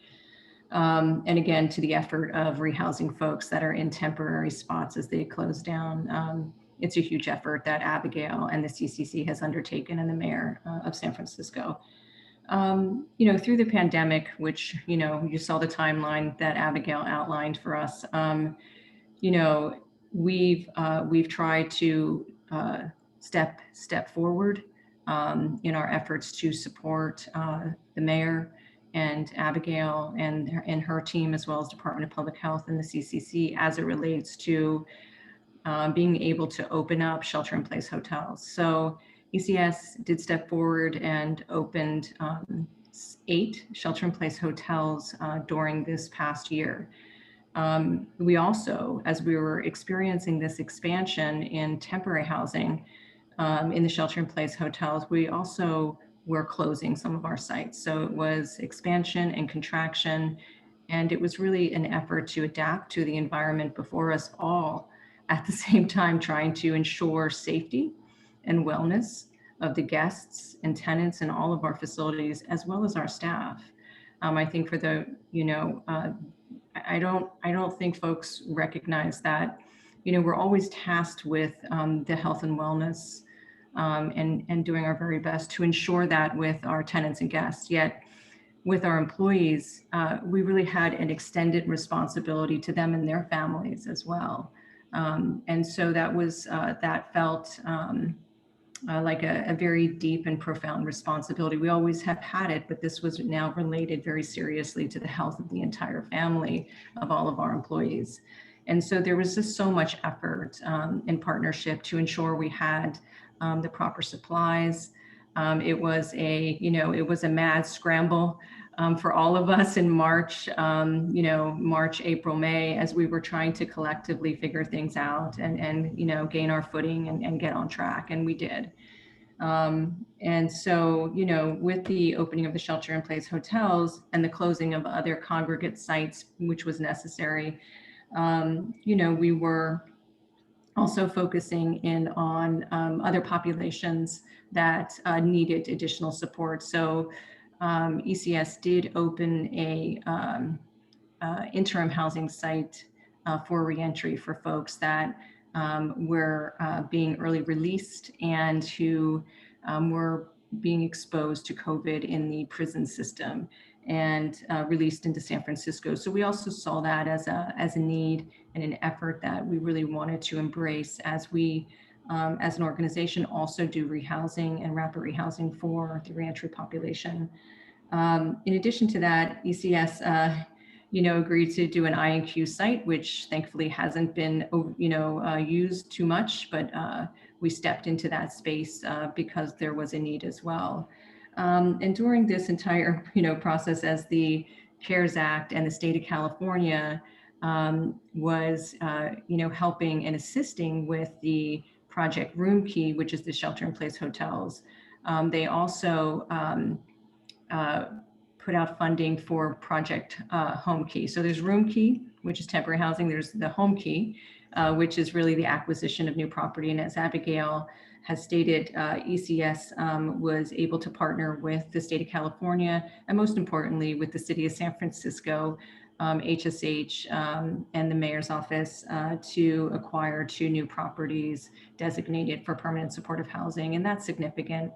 And again, to the effort of rehousing folks that are in temporary spots as they close down. It's a huge effort that Abigail and the CCC has undertaken, and the mayor of San Francisco. Through the pandemic, which, you saw the timeline that Abigail outlined for us, we've tried to step forward in our efforts to support the mayor and Abigail and her team, as well as Department of Public Health and the CCC, as it relates to being able to open up shelter-in-place hotels. So ECS did step forward and opened 8 shelter-in-place hotels during this past year. We also, as we were experiencing this expansion in temporary housing in the shelter-in-place hotels, we also were closing some of our sites. So it was expansion and contraction, and it was really an effort to adapt to the environment before us, all at the same time trying to ensure safety and wellness of the guests and tenants in all of our facilities, as well as our staff. I think for the, I don't think folks recognize that, we're always tasked with the health and wellness and doing our very best to ensure that with our tenants and guests. Yet with our employees, we really had an extended responsibility to them and their families as well. And so that felt like a very deep and profound responsibility. We always have had it, but this was now related very seriously to the health of the entire family of all of our employees. And so there was just so much effort in partnership to ensure we had the proper supplies. It was a mad scramble for all of us in March, March, April, May, as we were trying to collectively figure things out and gain our footing and get on track, and we did. And so, with the opening of the shelter-in-place hotels and the closing of other congregate sites, which was necessary, we were also focusing in on other populations that needed additional support. So ECS did open a interim housing site for reentry for folks that were being early released and who were being exposed to COVID in the prison system and released into San Francisco. So we also saw that as a need and an effort that we really wanted to embrace as we, as an organization, also do rehousing and rapid rehousing for the reentry population. In addition to that, ECS, agreed to do an INQ site, which thankfully hasn't been, used too much, but we stepped into that space because there was a need as well. And during this entire, process, as the CARES Act and the state of California was, helping and assisting with the Project Room Key, which is the shelter-in-place hotels. They also put out funding for Project Home Key. So there's Room Key, which is temporary housing. There's the Home Key, which is really the acquisition of new property. And as Abigail has stated, ECS was able to partner with the state of California, and most importantly, with the city of San Francisco, HSH, and the mayor's office to acquire 2 new properties designated for permanent supportive housing. And that's significant.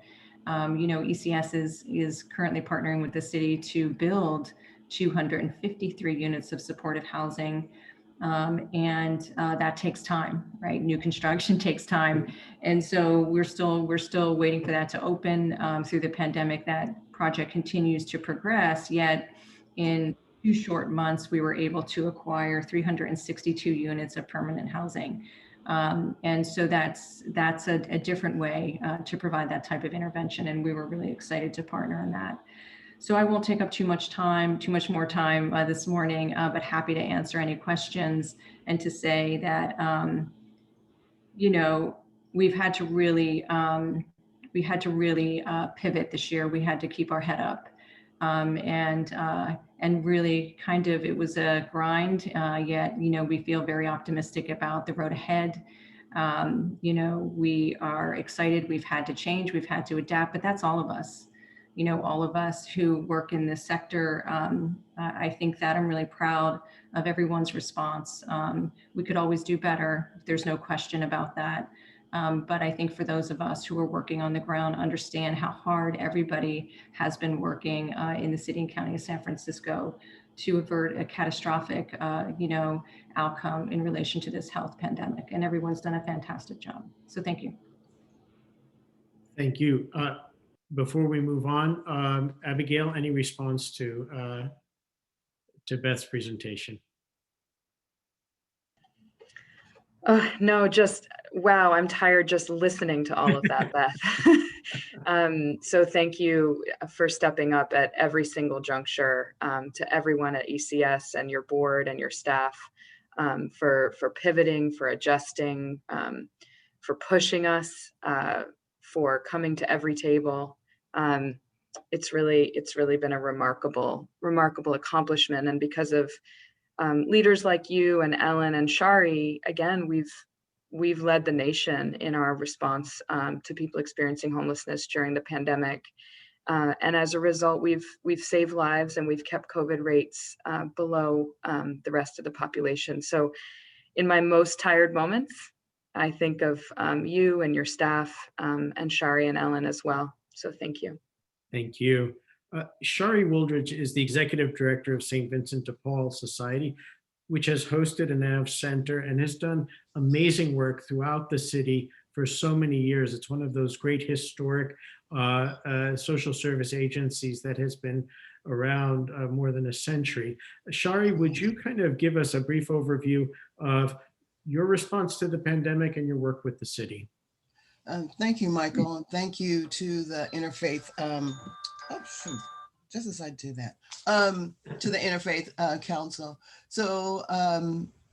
ECS is currently partnering with the city to build 253 units of supportive housing. And that takes time, right? New construction takes time. And so we're still waiting for that to open. Through the pandemic, that project continues to progress, yet in 2 short months, we were able to acquire 362 units of permanent housing. And so that's a different way to provide that type of intervention. And we were really excited to partner in that. So I won't take up too much more time this morning, but happy to answer any questions and to say that, we've had to really, pivot this year. We had to keep our head up. And really kind of, it was a grind, yet, we feel very optimistic about the road ahead. We are excited. We've had to change, we've had to adapt, but that's all of us. All of us who work in this sector. I think that I'm really proud of everyone's response. We could always do better. There's no question about that. But I think for those of us who are working on the ground, understand how hard everybody has been working in the city and county of San Francisco to avert a catastrophic, outcome in relation to this health pandemic. And everyone's done a fantastic job. So thank you.
Thank you. Before we move on, Abigail, any response to Beth's presentation?
No, just wow, I'm tired just listening to all of that, Beth. So thank you for stepping up at every single juncture, to everyone at ECS and your board and your staff, for pivoting, for adjusting, for pushing us, for coming to every table. It's really been a remarkable accomplishment. And because of leaders like you and Ellen and Shari, again, we've led the nation in our response to people experiencing homelessness during the pandemic. And as a result, we've saved lives and we've kept COVID rates below the rest of the population. So in my most tired moments, I think of you and your staff, and Shari and Ellen as well. So thank you.
Thank you. Shari Wooldridge is the Executive Director of St. Vincent de Paul Society, which has hosted a NAV center and has done amazing work throughout the city for so many years. It's one of those great historic social service agencies that has been around more than a century. Shari, would you kind of give us a brief overview of your response to the pandemic and your work with the city?
Thank you, Michael, and thank you to the Interfaith, just as I do that, to the Interfaith Council. So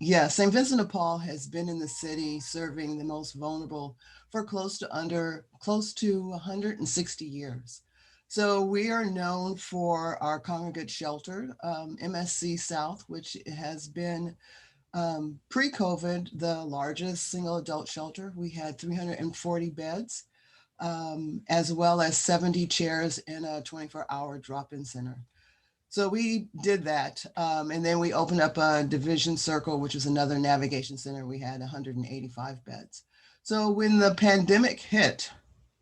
yeah, St. Vincent de Paul has been in the city serving the most vulnerable for close to 160 years. So we are known for our congregate shelter, MSC South, which has been pre-COVID, the largest single adult shelter. We had 340 beds, as well as 70 chairs in a 24-hour drop-in center. So we did that. And then we opened up a division circle, which is another navigation center. We had 185 beds. So when the pandemic hit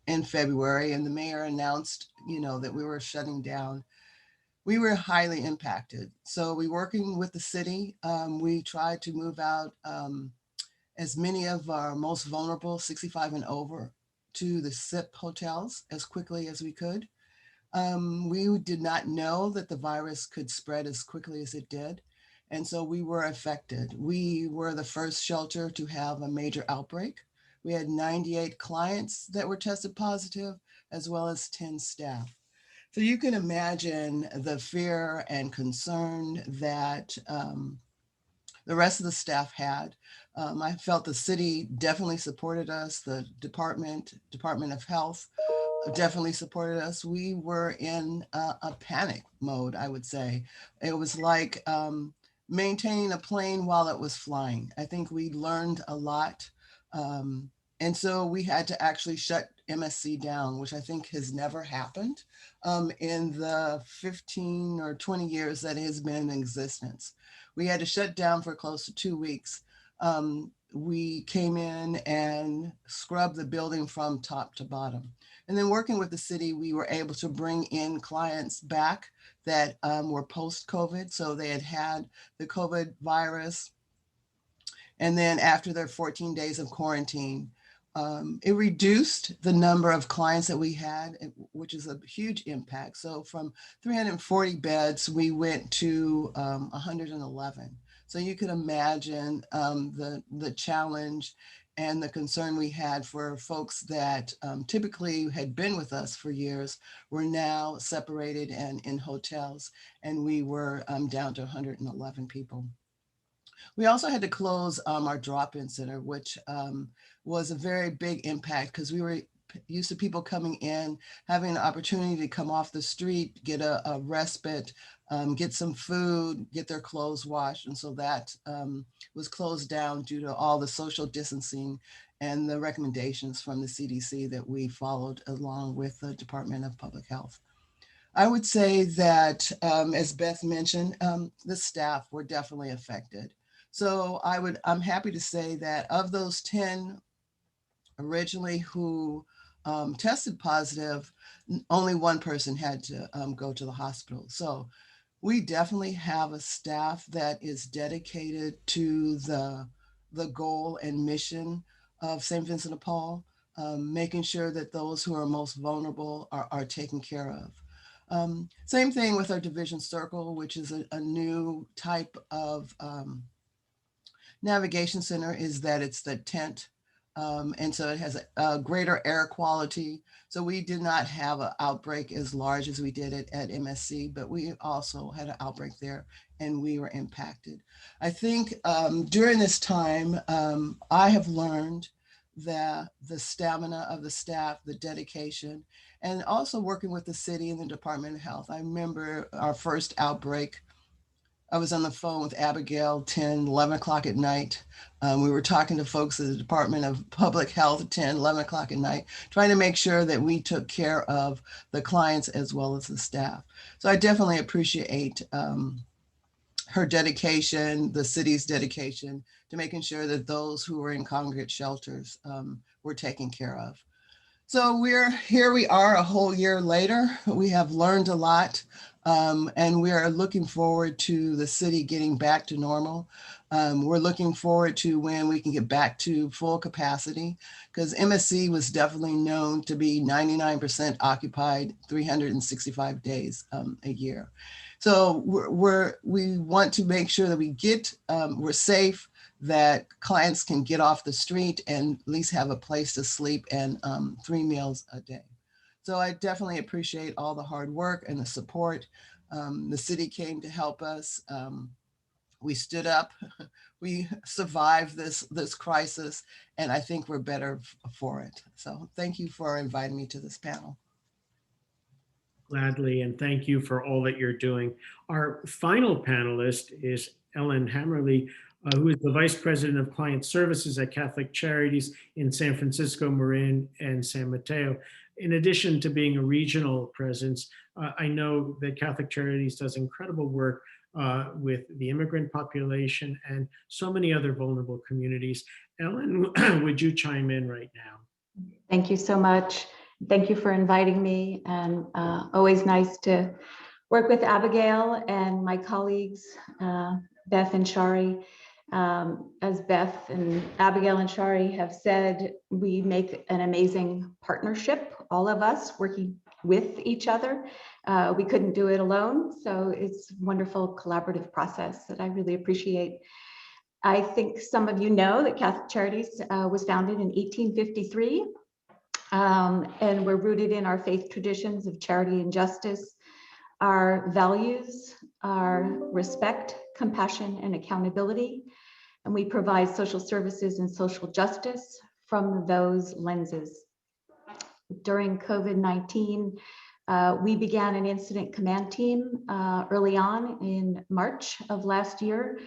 in February and the mayor announced, that we were shutting down, we were highly impacted. So we working with the city, we tried to move out as many of our most vulnerable 65 and over to the SIP hotels as quickly as we could. We did not know that the virus could spread as quickly as it did. And so we were affected. We were the first shelter to have a major outbreak. We had 98 clients that were tested positive, as well as 10 staff. So you can imagine the fear and concern that the rest of the staff had. I felt the city definitely supported us. The Department of Health definitely supported us. We were in a panic mode, I would say. It was like maintaining a plane while it was flying. I think we learned a lot. And so we had to actually shut MSC down, which I think has never happened in the 15 or 20 years that it has been in existence. We had to shut down for close to 2 weeks. We came in and scrubbed the building from top to bottom. And then working with the city, we were able to bring in clients back that were post-COVID. So they had the COVID virus. And then after their 14 days of quarantine, it reduced the number of clients that we had, which is a huge impact. So from 340 beds, we went to 111. So you can imagine the challenge and the concern we had for folks that typically had been with us for years, were now separated and in hotels, and we were down to 111 people. We also had to close our drop-in center, which was a very big impact because we were used to people coming in, having an opportunity to come off the street, get a respite, get some food, get their clothes washed. And so that was closed down due to all the social distancing and the recommendations from the CDC that we followed along with the Department of Public Health. I would say that, as Beth mentioned, the staff were definitely affected. So I'm happy to say that of those 10 originally who tested positive, only one person had to go to the hospital. So we definitely have a staff that is dedicated to the goal and mission of St. Vincent de Paul, making sure that those who are most vulnerable are taken care of. Same thing with our division circle, which is a new type of navigation center, is that it's the tent. And so it has a greater air quality. So we did not have an outbreak as large as we did at MSC, but we also had an outbreak there and we were impacted. I think during this time, I have learned that the stamina of the staff, the dedication, and also working with the city and the Department of Health. I remember our first outbreak, I was on the phone with Abigail 10, 11 o'clock at night. We were talking to folks at the Department of Public Health at 10, 11 o'clock at night, trying to make sure that we took care of the clients as well as the staff. So I definitely appreciate her dedication, the city's dedication to making sure that those who were in congregate shelters were taken care of. So here we are a whole year later. We have learned a lot. And we are looking forward to the city getting back to normal. We're looking forward to when we can get back to full capacity, because MSC was definitely known to be 99% occupied 365 days a year. So we want to make sure that we're safe, that clients can get off the street and at least have a place to sleep and 3 meals a day. So I definitely appreciate all the hard work and the support. The city came to help us. We stood up, we survived this crisis, and I think we're better for it. So thank you for inviting me to this panel.
Gladly, and thank you for all that you're doing. Our final panelist is Ellen Hammerly, who is the Vice President of Client Services at Catholic Charities in San Francisco, Marin, and San Mateo. In addition to being a regional presence, I know that Catholic Charities does incredible work with the immigrant population and so many other vulnerable communities. Ellen, would you chime in right now?
Thank you so much. Thank you for inviting me, and always nice to work with Abigail and my colleagues, Beth and Shari. As Beth and Abigail and Shari have said, we make an amazing partnership, all of us working with each other. We couldn't do it alone. So it's a wonderful collaborative process that I really appreciate. I think some of you know that Catholic Charities was founded in 1853. And we're rooted in our faith traditions of charity and justice. Our values are respect, compassion, and accountability. And we provide social services and social justice from those lenses. During COVID-19, we began an incident command team early on in March of last year,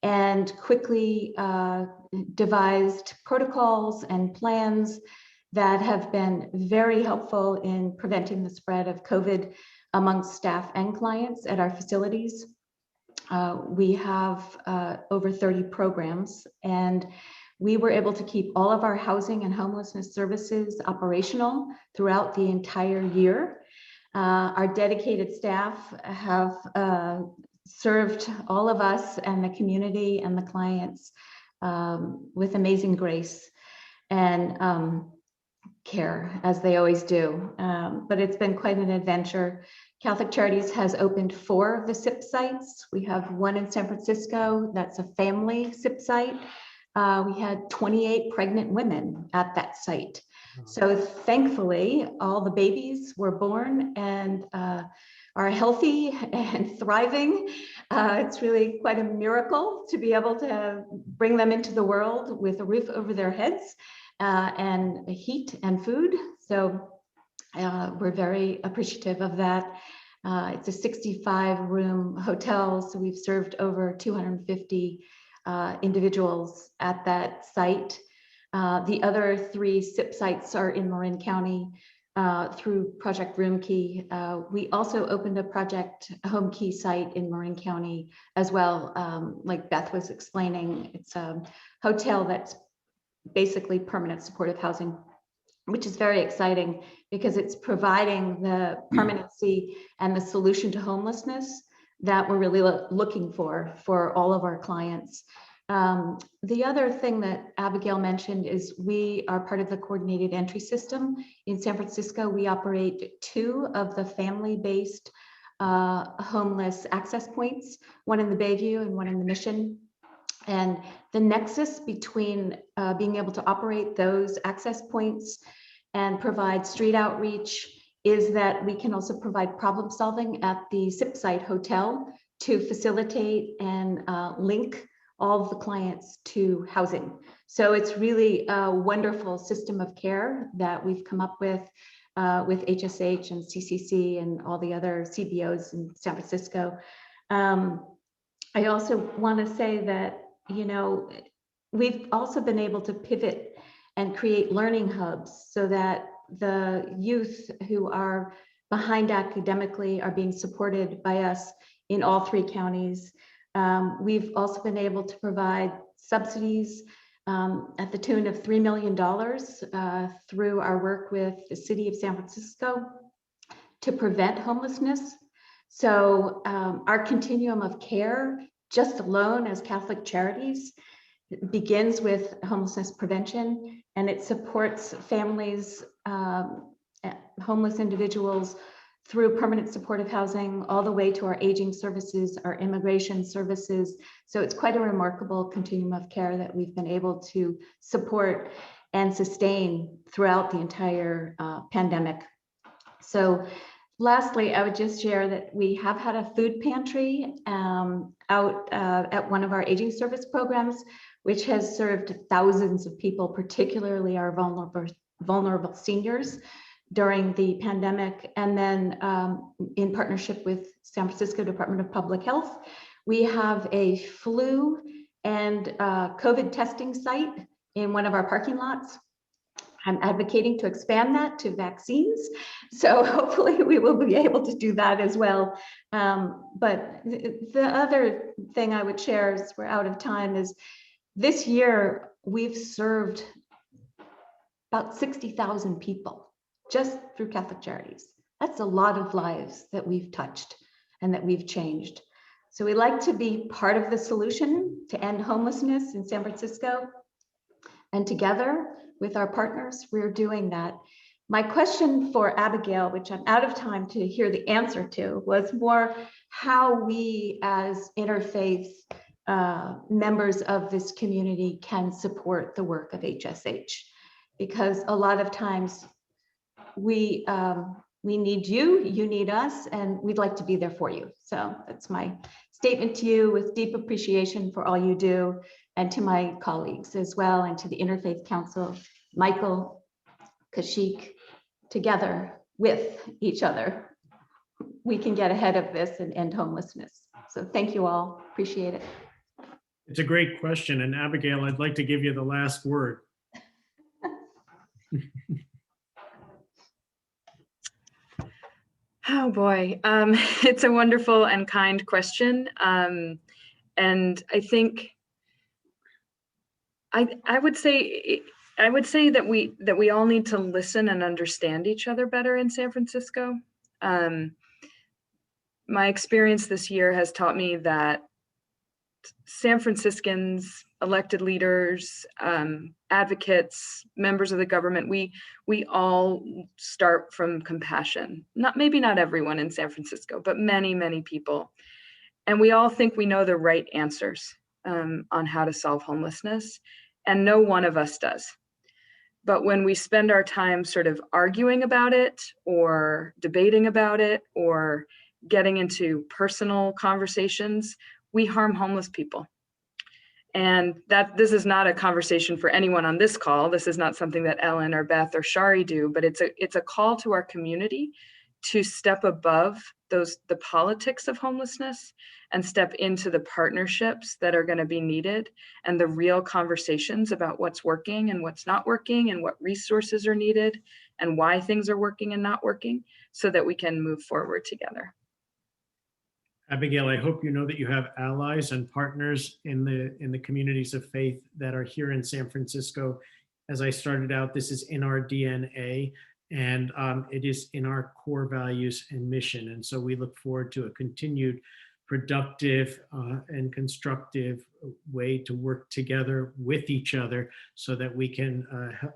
and quickly devised protocols and plans that have been very helpful in preventing the spread of COVID amongst staff and clients at our facilities. We have over 30 programs, and we were able to keep all of our housing and homelessness services operational throughout the entire year. Our dedicated staff have served all of us and the community and the clients with amazing grace and care, as they always do. But it's been quite an adventure. Catholic Charities has opened 4 of the SIP sites. We have one in San Francisco, that's a family SIP site. We had 28 pregnant women at that site. So thankfully, all the babies were born and are healthy and thriving. It's really quite a miracle to be able to bring them into the world with a roof over their heads and heat and food. So we're very appreciative of that. It's a 65-room hotel, so we've served over 250 individuals at that site. The other 3 SIP sites are in Marin County through Project Room Key. We also opened a Project Home Key site in Marin County as well. Like Beth was explaining, it's a hotel that's basically permanent supportive housing, which is very exciting because it's providing the permanency and the solution to homelessness that we're really looking for all of our clients. The other thing that Abigail mentioned is we are part of the coordinated entry system. In San Francisco, we operate 2 of the family-based homeless access points, one in the Bayview and one in the Mission. And the nexus between being able to operate those access points and provide street outreach is that we can also provide problem solving at the SIP site hotel to facilitate and link all of the clients to housing. So it's really a wonderful system of care that we've come up with HSH and CCC and all the other CBOs in San Francisco. I also want to say that, you know, we've also been able to pivot and create learning hubs so that the youth who are behind academically are being supported by us in all 3 counties. We've also been able to provide subsidies at the tune of $3 million through our work with the city of San Francisco to prevent homelessness. So our continuum of care, just alone as Catholic Charities, begins with homelessness prevention, and it supports families, homeless individuals, through permanent supportive housing, all the way to our aging services, our immigration services. So it's quite a remarkable continuum of care that we've been able to support and sustain throughout the entire pandemic. So lastly, I would just share that we have had a food pantry out at one of our aging service programs, which has served thousands of people, particularly our vulnerable seniors, during the pandemic. And then in partnership with San Francisco Department of Public Health, we have a flu and COVID testing site in one of our parking lots. I'm advocating to expand that to vaccines. So hopefully we will be able to do that as well. But the other thing I would share, as we're out of time, is this year we've served about 60,000 people just through Catholic Charities. That's a lot of lives that we've touched and that we've changed. So we like to be part of the solution to end homelessness in San Francisco. And together with our partners, we're doing that. My question for Abigail, which I'm out of time to hear the answer to, was more how we as interfaith members of this community can support the work of HSH. Because a lot of times we need you, you need us, and we'd like to be there for you. So that's my statement to you, with deep appreciation for all you do, and to my colleagues as well, and to the Interfaith Council, Michael, Kaushik. Together with each other, we can get ahead of this and end homelessness. So thank you all, appreciate it.
It's a great question, and Abigail, I'd like to give you the last word.
Oh boy, it's a wonderful and kind question. And I think I would say that we all need to listen and understand each other better in San Francisco. My experience this year has taught me that San Franciscans, elected leaders, advocates, members of the government, we all start from compassion. Maybe not everyone in San Francisco, but many, many people. And we all think we know the right answers on how to solve homelessness, and no one of us does. But when we spend our time sort of arguing about it or debating about it or getting into personal conversations, we harm homeless people. And this is not a conversation for anyone on this call. This is not something that Ellen or Beth or Shari do, but it's a call to our community to step above the politics of homelessness and step into the partnerships that are going to be needed, and the real conversations about what's working and what's not working, and what resources are needed and why things are working and not working, so that we can move forward together.
Abigail, I hope you know that you have allies and partners in the communities of faith that are here in San Francisco. As I started out, this is in our DNA, and it is in our core values and mission. And so we look forward to a continued productive and constructive way to work together with each other, so that we can,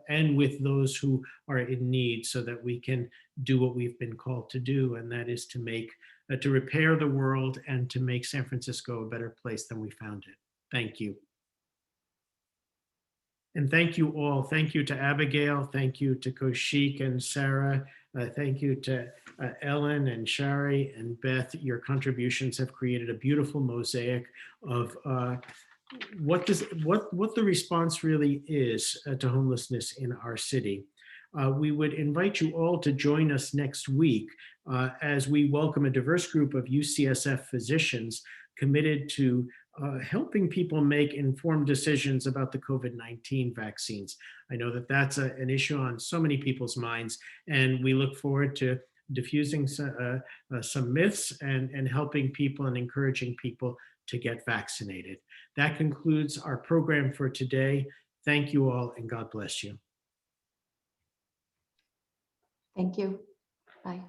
and with those who are in need, so that we can do what we've been called to do, and that is to repair the world and to make San Francisco a better place than we found it. Thank you. And thank you all. Thank you to Abigail. Thank you to Kaushik and Sarah. Thank you to Ellen and Shari and Beth. Your contributions have created a beautiful mosaic of what the response really is to homelessness in our city. We would invite you all to join us next week as we welcome a diverse group of UCSF physicians committed to helping people make informed decisions about the COVID-19 vaccines. I know that that's an issue on so many people's minds, and we look forward to diffusing some myths and helping people and encouraging people to get vaccinated. That concludes our program for today. Thank you all, and God bless you.
Thank you. Bye.